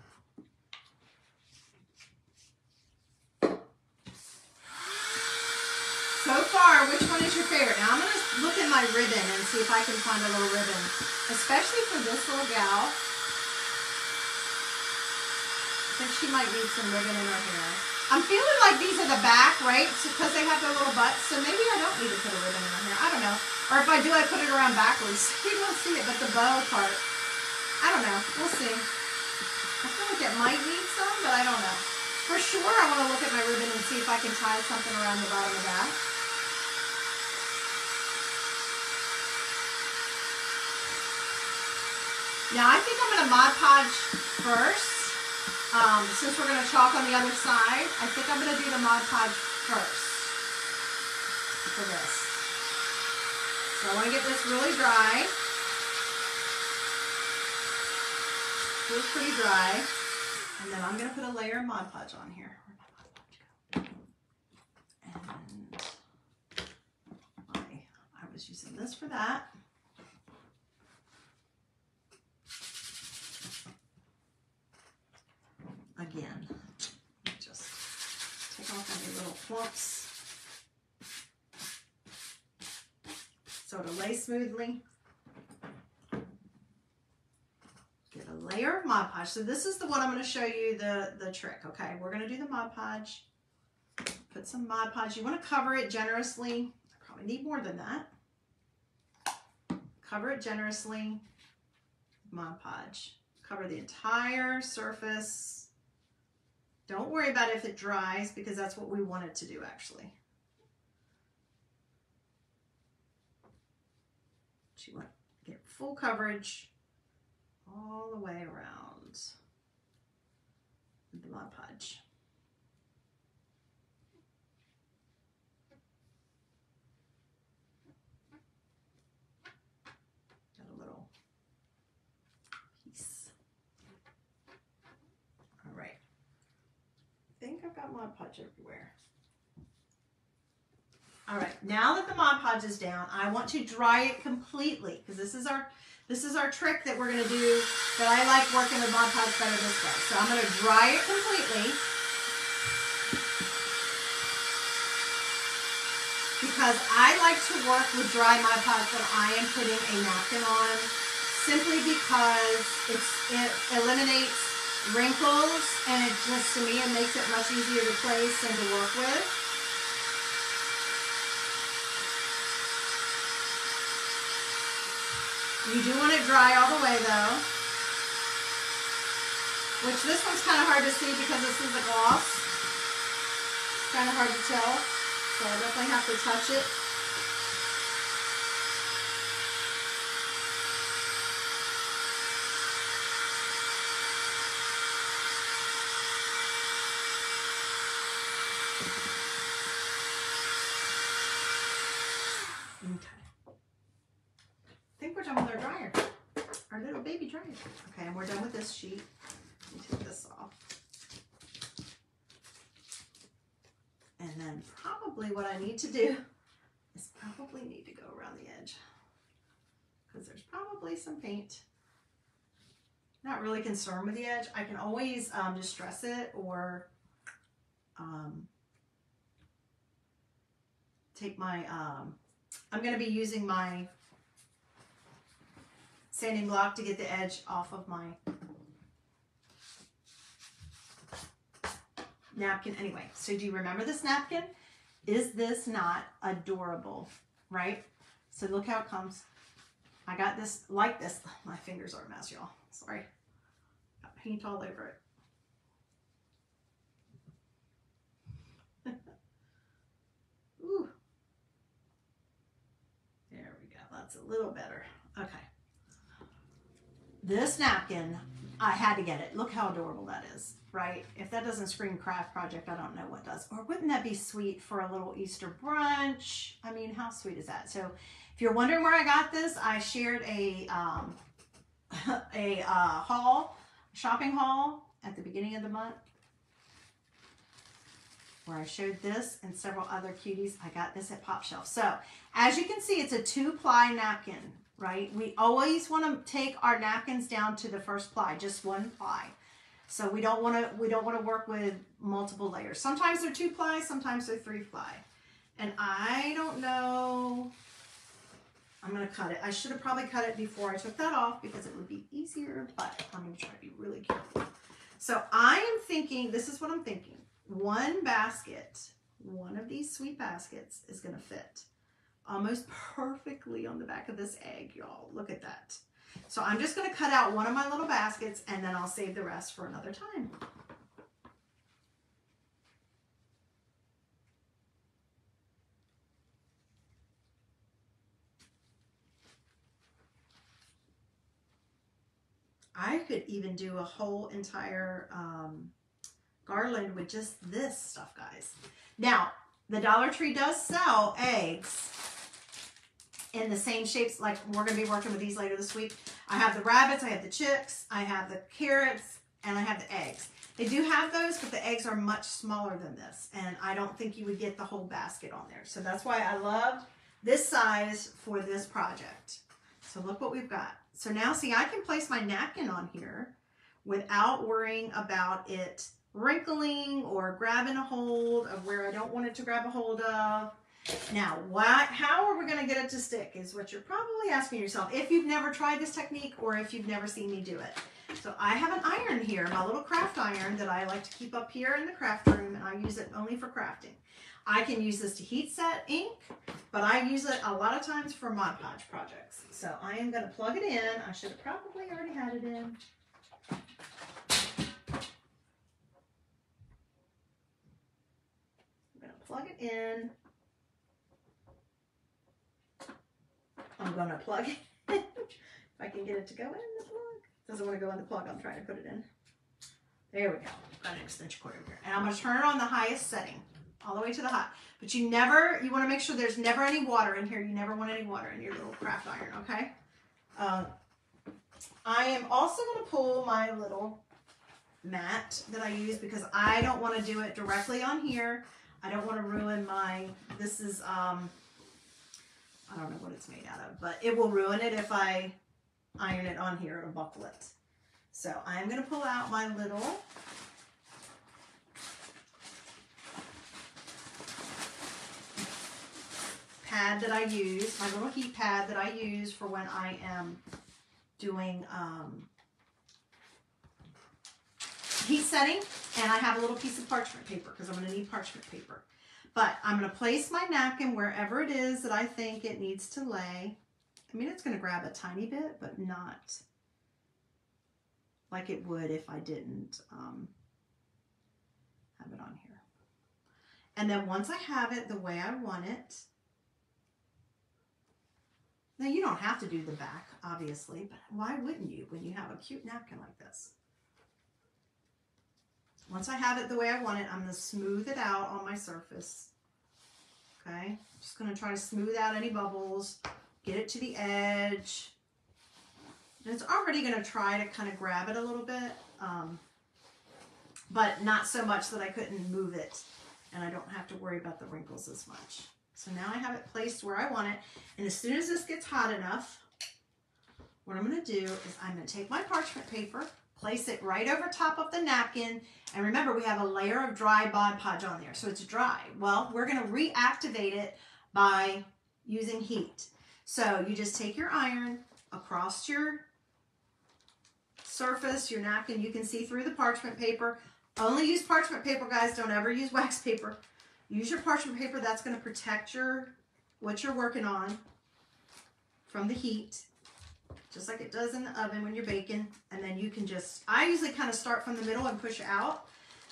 So far, which one is your favorite? Now I'm going to look in my ribbon and see if I can find a little ribbon, especially for this little gal. I think she might need some ribbon in her hair. I'm feeling like these are the back, right? Because they have their little butts, so maybe I don't need to put a ribbon in her hair. I don't know. Or if I do, I put it around backwards. You don't see it, but the bow part, I don't know. We'll see. I feel like it might need some, but I don't know. For sure, I want to look at my ribbon and see if I can tie something around the bottom of that. Now, I think I'm going to Mod Podge first. Since we're going to chalk on the other side, I think I'm going to do the Mod Podge first for this. So I want to get this really dry. Feels pretty dry. And then I'm going to put a layer of Mod Podge on here. Where'd my Mod Podge go? And I was using this for that. Again, just take off any little clumps so it'll lay smoothly. Get a layer of Mod Podge. So this is the one I'm going to show you the trick. Okay, we're going to do the Mod Podge. Put some Mod Podge. You want to cover it generously. I probably need more than that. Cover it generously. Mod Podge. Cover the entire surface. Don't worry about if it dries, because that's what we want it to do, actually. But you want to get full coverage all the way around the Mod Podge. Got a little piece. All right. I think I've got Mod Podge everywhere. All right, now that the Mod Podge is down, I want to dry it completely, because this is our trick that we're going to do, that I like working with Mod Podge better this way. So I'm going to dry it completely, because I like to work with dry Mod Podge when I am putting a napkin on, simply because it eliminates wrinkles, and it just, to me, it makes it much easier to place and to work with. You do want it dry all the way though, which this one's kind of hard to see because this is a gloss. It's kind of hard to tell, so I definitely have to touch it. Okay. I think we're done with our dryer. Our little baby dryer. Okay, and we're done with this sheet. Let me take this off. And then probably what I need to do is probably need to go around the edge, because there's probably some paint. Not really concerned with the edge. I can always distress it, or take my, I'm going to be using my sanding block to get the edge off of my napkin. Anyway, so do you remember this napkin? Is this not adorable, right? So look how it comes. I got this like this. My fingers are a mess, y'all. Sorry. Got paint all over it. Ooh. There we go. That's a little better. Okay. This napkin, I had to get it. Look how adorable that is, right? If that doesn't scream craft project, I don't know what does. Or wouldn't that be sweet for a little Easter brunch? I mean, how sweet is that? So if you're wondering where I got this, I shared a shopping haul at the beginning of the month, where I showed this and several other cuties. I got this at POpShelf. So as you can see, it's a 2-ply napkin, right? We always want to take our napkins down to the first ply, just 1 ply. So we don't want to work with multiple layers. Sometimes they're 2-ply, sometimes they're 3-ply. And I don't know. I'm going to cut it. I should have probably cut it before I took that off because it would be easier, but I'm going to try to be really careful. So I am thinking, this is what I'm thinking. One basket, one of these sweet baskets is going to fit almost perfectly on the back of this egg, y'all. Look at that. So I'm just going to cut out one of my little baskets, and then I'll save the rest for another time. I could even do a whole entire garland with just this stuff, guys. Now, the Dollar Tree does sell eggs in the same shapes. Like, we're going to be working with these later this week. I have the rabbits, I have the chicks, I have the carrots, and I have the eggs. They do have those, but the eggs are much smaller than this, and I don't think you would get the whole basket on there. So that's why I loved this size for this project. So look what we've got. So now, see, I can place my napkin on here without worrying about it wrinkling or grabbing a hold of where I don't want it to grab a hold of. Now, how are we going to get it to stick is what you're probably asking yourself if you've never tried this technique or if you've never seen me do it. So I have an iron here, my little craft iron that I like to keep up here in the craft room, and I use it only for crafting. I can use this to heat set ink, but I use it a lot of times for Mod Podge projects. So I am going to plug it in. I should have probably already had it in. I'm going to plug it in. I'm going to plug it in. If I can get it to go in the plug. It doesn't want to go in the plug. I'm trying to put it in. There we go. Got an extension cord over here. And I'm going to turn it on the highest setting, all the way to the hot. But you want to make sure there's never any water in here. You never want any water in your little craft iron, okay? I am also going to pull my little mat that I use because I don't want to do it directly on here. I don't want to ruin my, this is, I don't know what it's made out of, but it will ruin it if I iron it on here. It'll buckle it. So I'm going to pull out my little pad that I use, my little heat pad that I use for when I am doing heat setting, and I have a little piece of parchment paper because I'm going to need parchment paper. But I'm going to place my napkin wherever it is that I think it needs to lay. I mean, it's going to grab a tiny bit, but not like it would if I didn't have it on here. And then once I have it the way I want it, now you don't have to do the back, obviously, but why wouldn't you when you have a cute napkin like this? Once I have it the way I want it, I'm going to smooth it out on my surface. Okay, just going to try to smooth out any bubbles, get it to the edge. And it's already going to try to kind of grab it a little bit, but not so much that I couldn't move it, and I don't have to worry about the wrinkles as much. So now I have it placed where I want it, and as soon as this gets hot enough, what I'm going to do is I'm going to take my parchment paper, place it right over top of the napkin, and remember we have a layer of dry Mod Podge on there, so it's dry. Well, we're going to reactivate it by using heat. So you just take your iron across your surface, your napkin. You can see through the parchment paper. Only use parchment paper, guys. Don't ever use wax paper. Use your parchment paper. That's going to protect what you're working on from the heat, just like it does in the oven when you're baking. And then you can just, I usually kind of start from the middle and push out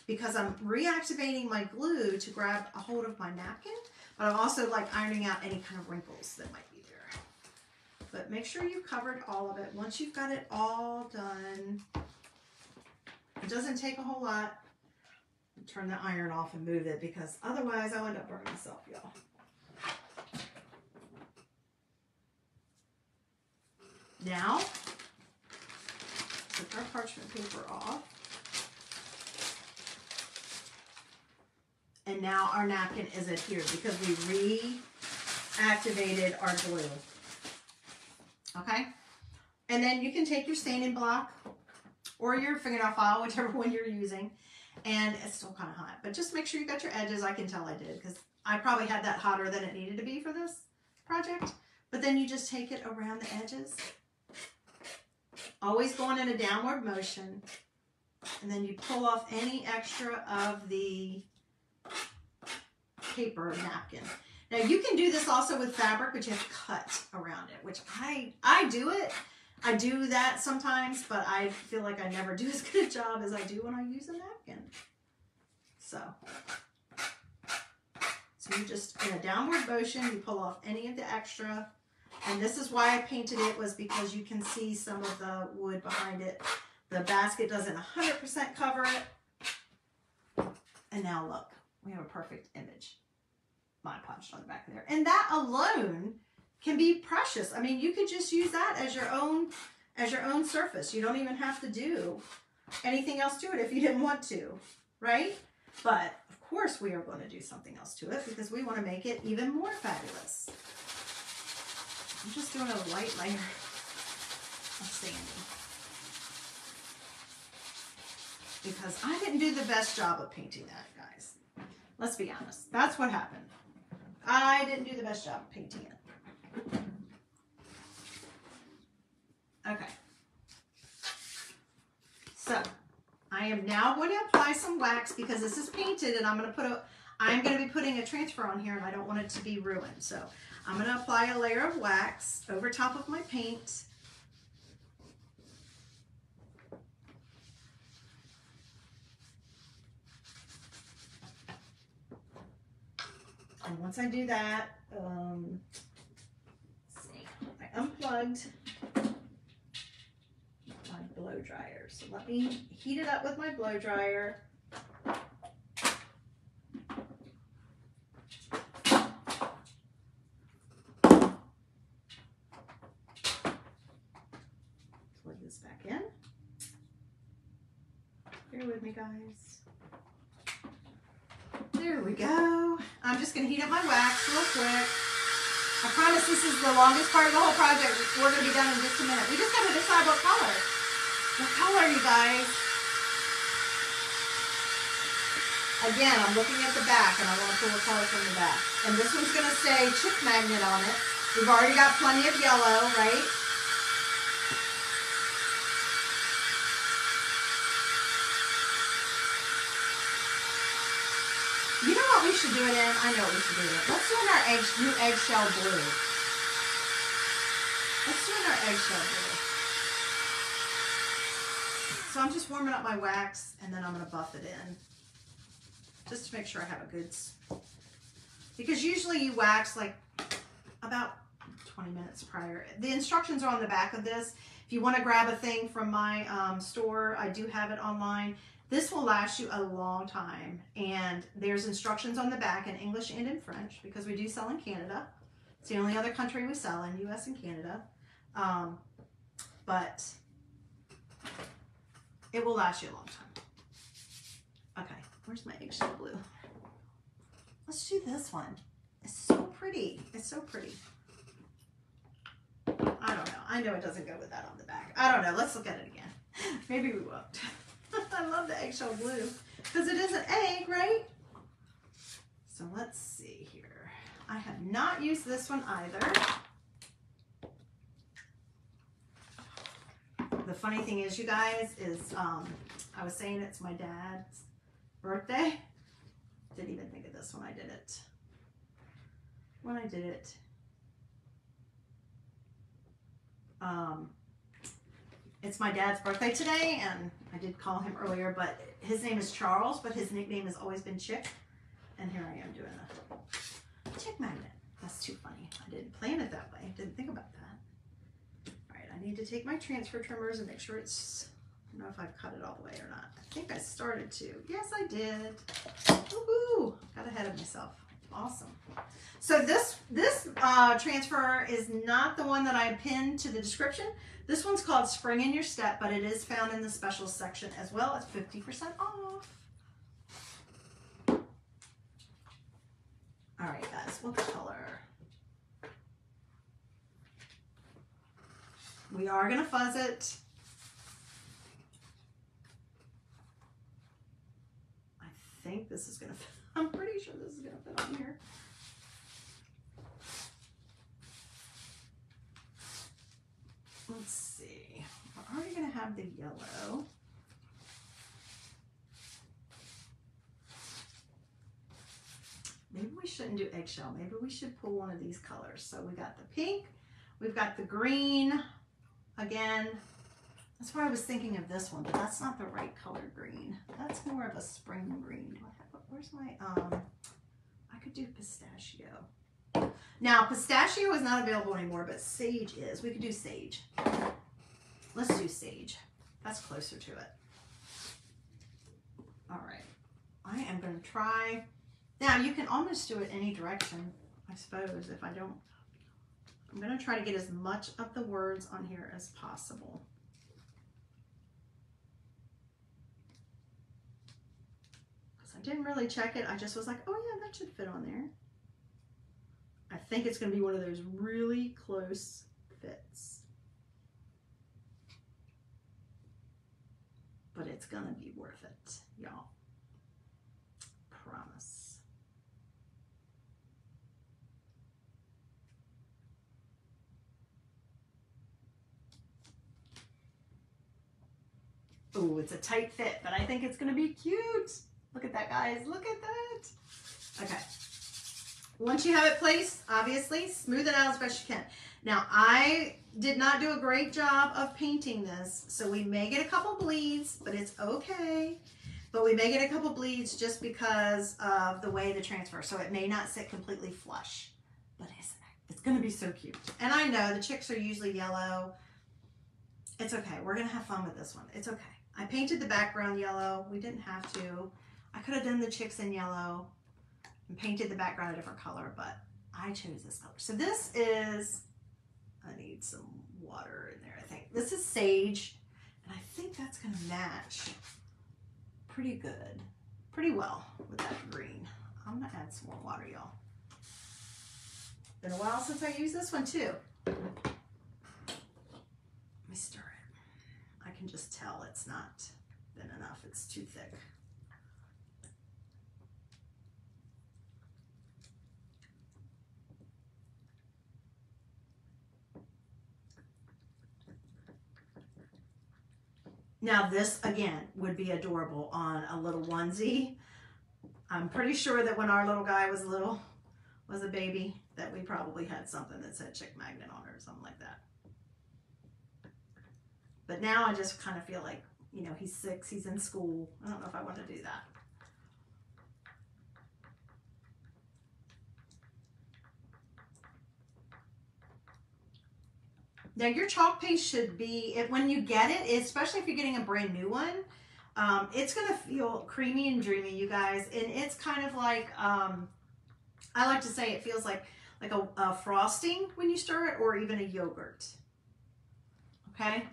because I'm reactivating my glue to grab a hold of my napkin, but I'm also like ironing out any kind of wrinkles that might be there. But make sure you've covered all of it. Once you've got it all done, it doesn't take a whole lot. Turn the iron off and move it because otherwise I'll end up burning myself, y'all. Now, take our parchment paper off. And now our napkin is adhered because we reactivated our glue. Okay? And then you can take your staining block or your fingernail file, whichever one you're using, and it's still kind of hot. But just make sure you got your edges. I can tell I did because I probably had that hotter than it needed to be for this project. But then you just take it around the edges. Always going in a downward motion. And then you pull off any extra of the paper napkin. Now you can do this also with fabric, but you have to cut around it, which I do it. I do that sometimes, but I feel like I never do as good a job as I do when I use a napkin. So you just, in a downward motion, you pull off any of the extra. And this is why I painted it, was because you can see some of the wood behind it. The basket doesn't 100% cover it. And now look, we have a perfect image. Mod Podge on the back there. And that alone can be precious. I mean, you could just use that as your own surface. You don't even have to do anything else to it if you didn't want to, right? But of course we are going to do something else to it because we want to make it even more fabulous. I'm just doing a light layer of sanding because I didn't do the best job of painting that, guys. Let's be honest. That's what happened. I didn't do the best job of painting it. Okay. So I am now going to apply some wax because this is painted, and I'm going to be putting a transfer on here, and I don't want it to be ruined. So I'm going to apply a layer of wax over top of my paint. And once I do that, let's see, I unplugged my blow dryer. So let me heat it up with my blow dryer. Plug this back in. Bear with me, guys. There we go. I'm just going to heat up my wax real quick. I promise this is the longest part of the whole project. We're going to be done in just a minute. We just got to decide what color. What color, you guys? Again, I'm looking at the back and I want to pull a color from the back. And this one's going to say chick magnet on it. We've already got plenty of yellow, right? You know what we should do it in? I know what we should do it in. Let's do it in our new eggshell blue. Let's do it in our eggshell blue. So I'm just warming up my wax and then I'm going to buff it in. Just to make sure I have a good, because usually you wax like about 20 minutes prior. The instructions are on the back of this. If you want to grab a thing from my store, I do have it online. This will last you a long time. And there's instructions on the back in English and in French because we do sell in Canada. It's the only other country we sell in, US and Canada. But it will last you a long time. Okay. Where's my eggshell blue? Let's do this one. It's so pretty. It's so pretty. I don't know. I know it doesn't go with that on the back. I don't know. Let's look at it again. Maybe we won't. I love the eggshell blue because it is an egg, right? So let's see here. I have not used this one either. The funny thing is, you guys, is I was saying it's my dad's birthday. Didn't even think of this when I did it. It's my dad's birthday today, and I did call him earlier, but his name is Charles, but his nickname has always been Chick. And here I am doing a chick magnet. That's too funny. I didn't plan it that way. Didn't think about that. All right, I need to take my transfer trimmers and make sure it's, I don't know if I've cut it all the way or not. I think I started to. Yes, I did. Woohoo! Got ahead of myself. Awesome. So this transfer is not the one that I pinned to the description. This one's called Spring in Your Step, but it is found in the special section as well. It's 50% off. All right, guys, what color? We are going to fuzz it. I think this is going to fit. I'm pretty sure this is going to fit on here. Let's see. We're already going to have the yellow. Maybe we shouldn't do eggshell. Maybe we should pull one of these colors. So we got the pink. We've got the green. Again, that's why I was thinking of this one, but that's not the right color green. That's more of a spring green. Do I have, where's my, I could do pistachio. Now, pistachio is not available anymore, but sage is. We could do sage. Let's do sage. That's closer to it. All right. I am going to try. Now, you can almost do it any direction, I suppose, if I don't. I'm going to try to get as much of the words on here as possible. Because I didn't really check it. I just was like, oh yeah, that should fit on there. I think it's going to be one of those really close fits. But it's going to be worth it, y'all. Promise. Oh, it's a tight fit, but I think it's going to be cute. Look at that, guys. Look at that. Okay. Once you have it placed, obviously, smooth it out as best you can. Now, I did not do a great job of painting this, so we may get a couple bleeds, but it's okay. But we may get a couple bleeds just because of the way the transfer, so it may not sit completely flush. But it's going to be so cute. And I know the chicks are usually yellow. It's okay. We're going to have fun with this one. It's okay. I painted the background yellow. We didn't have to. I could have done the chicks in yellow and painted the background a different color, but I chose this color. So this is, I need some water in there, I think. This is sage, and I think that's going to match pretty good, pretty well with that green. I'm going to add some more water, y'all. Been a while since I used this one, too. Let me stir it. I can just tell it's not thin enough. It's too thick. Now this, again, would be adorable on a little onesie. I'm pretty sure that when our little guy was a baby, that we probably had something that said Chick Magnet on it or something like that. But now I just kind of feel like, you know, he's 6, he's in school. I don't know if I want to do that. Now your chalk paste should be, when you get it, especially if you're getting a brand new one, it's going to feel creamy and dreamy, you guys. And it's kind of like, I like to say it feels like a frosting when you stir it, or even a yogurt. Okay?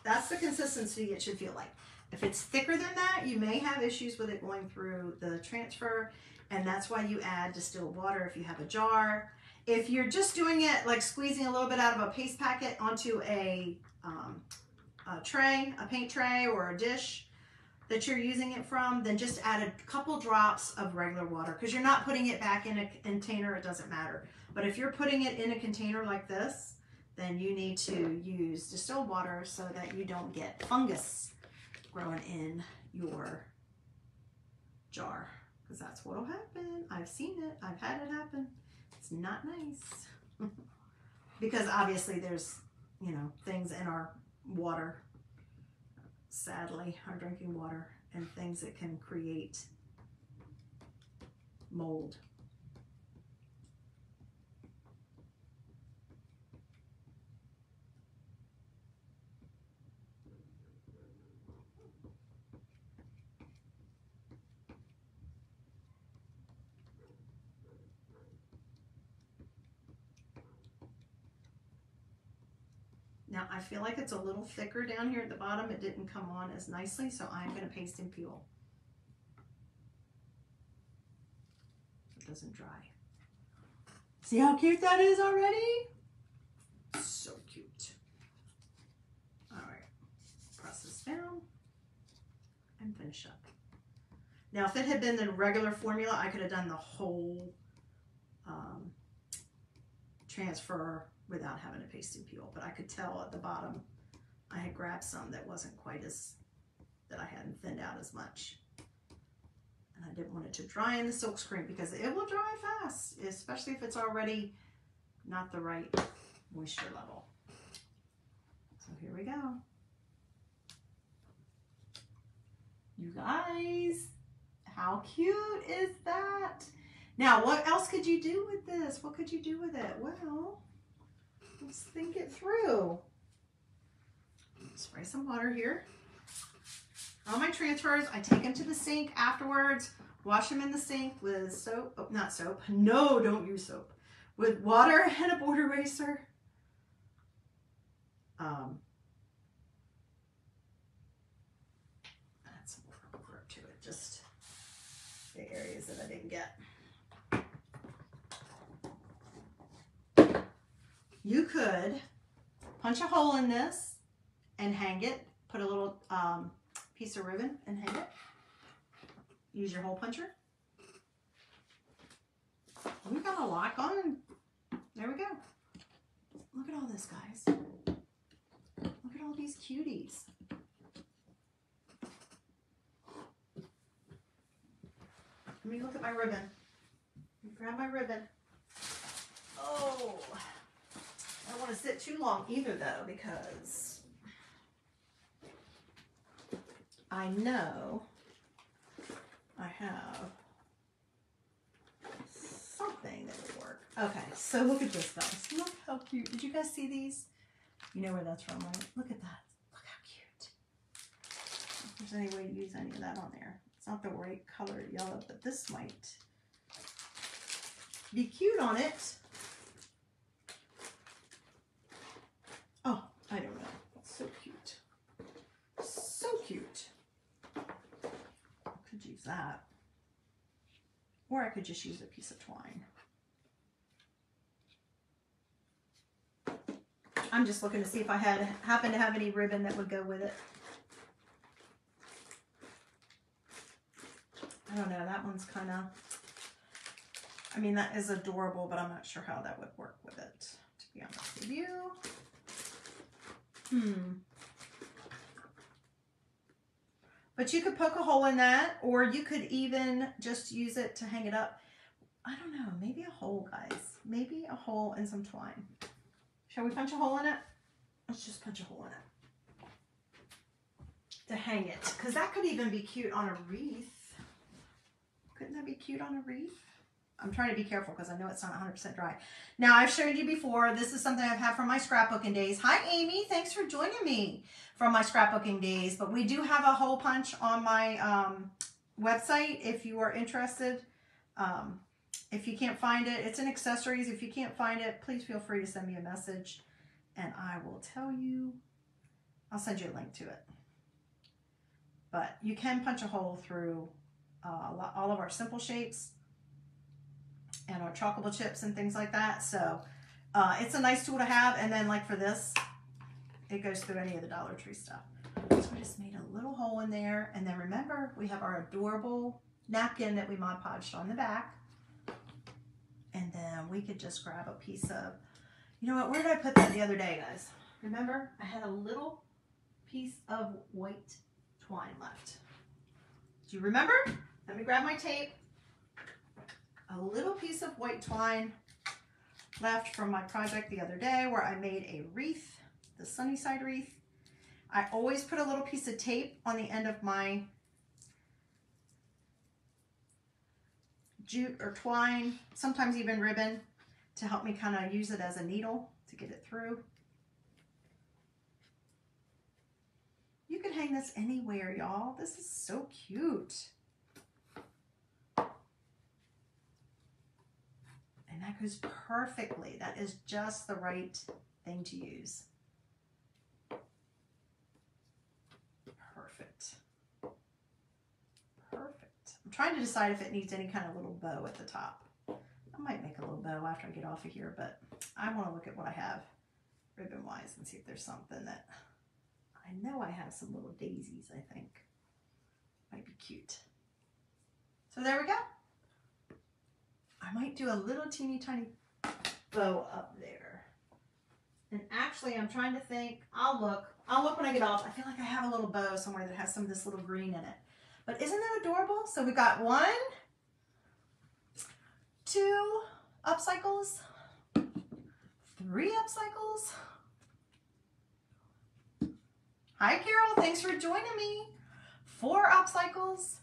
That's the consistency it should feel like. If it's thicker than that, you may have issues with it going through the transfer, and that's why you add distilled water if you have a jar. If you're just doing it like squeezing a little bit out of a paste packet onto a tray, a paint tray or a dish that you're using it from, then just add a couple drops of regular water, because you're not putting it back in a container, it doesn't matter. But if you're putting it in a container like this, then you need to use distilled water so that you don't get fungus growing in your jar, because that's what'll happen. I've seen it, I've had it happen. It's not nice. Because obviously there's, you know, things in our water, sadly, our drinking water, and things that can create mold. Now I feel like it's a little thicker down here at the bottom. It didn't come on as nicely, so I'm going to paste and peel. It doesn't dry. See how cute that is already? So cute. All right, press this down and finish up. Now if it had been the regular formula, I could have done the whole transfer without having to paste and peel, but I could tell at the bottom I had grabbed some that wasn't quite as, that I hadn't thinned out as much. And I didn't want it to dry in the silk screen, because it will dry fast, especially if it's already not the right moisture level. So here we go. You guys, how cute is that? Now, what else could you do with this? What could you do with it? Well, let's think it through. Spray some water here. All my transfers, I take them to the sink afterwards, wash them in the sink with soap, oh, not soap, no, don't use soap, with water and a board eraser. Add some more grip to it, just the areas that I didn't get. You could punch a hole in this and hang it, put a little piece of ribbon and hang it. Use your hole puncher. We got a lock on. There we go. Look at all this, guys. Look at all these cuties. Let me look at my ribbon. Grab my ribbon. Oh, I don't want to sit too long either, though, because I know I have something that would work. Okay, so look at this, guys. Look how cute. Did you guys see these? You know where that's from, right? Look at that. Look how cute. If there's any way to use any of that on there. It's not the right color yellow, but this might be cute on it. Oh, I don't know. It's so cute. So cute. I could use that. Or I could just use a piece of twine. I'm just looking to see if I happen to have any ribbon that would go with it. I don't know, that one's kind of, I mean, that is adorable, but I'm not sure how that would work with it, to be honest with you. But you could poke a hole in that, or you could even just use it to hang it up. I don't know, maybe a hole, guys. Maybe a hole and some twine. Shall we punch a hole in it? Let's just punch a hole in it to hang it, because that could even be cute on a wreath. Couldn't that be cute on a wreath? I'm trying to be careful because I know it's not 100% dry. Now, I've showed you before, this is something I've had from my scrapbooking days. Hi, Amy. Thanks for joining me from my scrapbooking days. But we do have a hole punch on my website if you are interested. If you can't find it, it's in accessories. If you can't find it, please feel free to send me a message and I will tell you. I'll send you a link to it. But you can punch a hole through all of our simple shapes and our chalkable chips and things like that. So it's a nice tool to have. And then like for this, it goes through any of the Dollar Tree stuff. So I just made a little hole in there. And then remember, we have our adorable napkin that we Mod Podged on the back. And then we could just grab a piece of, you know what, where did I put that the other day, guys? Remember, I had a little piece of white twine left. Do you remember? Let me grab my tape. A little piece of white twine left from my project the other day where I made a wreath, the sunny side wreath. I always put a little piece of tape on the end of my jute or twine, sometimes even ribbon, to help me kind of use it as a needle to get it through. You can hang this anywhere, y'all. This is so cute. And that goes perfectly. That is just the right thing to use. Perfect. Perfect. I'm trying to decide if it needs any kind of little bow at the top. I might make a little bow after I get off of here, but I want to look at what I have ribbon-wise and see if there's something that... I know I have some little daisies, I think. Might be cute. So there we go. I might do a little teeny tiny bow up there. And actually, I'm trying to think. I'll look when I get off. I feel like I have a little bow somewhere that has some of this little green in it. But isn't that adorable? So we got 1, 2 upcycles, 3 upcycles. Hi, Carol. Thanks for joining me. 4 upcycles.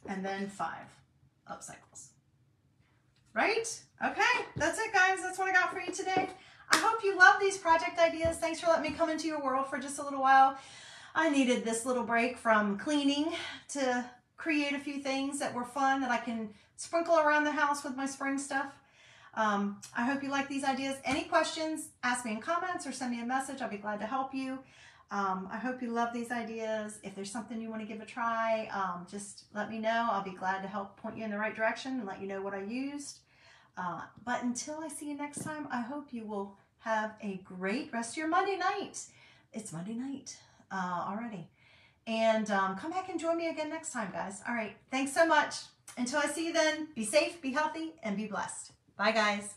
And then 5 upcycles. Right? Okay, that's it, guys. That's what I got for you today. I hope you love these project ideas. Thanks for letting me come into your world for just a little while. I needed this little break from cleaning to create a few things that were fun that I can sprinkle around the house with my spring stuff. I hope you like these ideas. Any questions, ask me in comments or send me a message. I'll be glad to help you. I hope you love these ideas. If there's something you want to give a try, just let me know. I'll be glad to help point you in the right direction and let you know what I used. But until I see you next time, I hope you will have a great rest of your Monday night. It's Monday night already. And come back and join me again next time, guys. All right. Thanks so much. Until I see you then, be safe, be healthy, and be blessed. Bye, guys.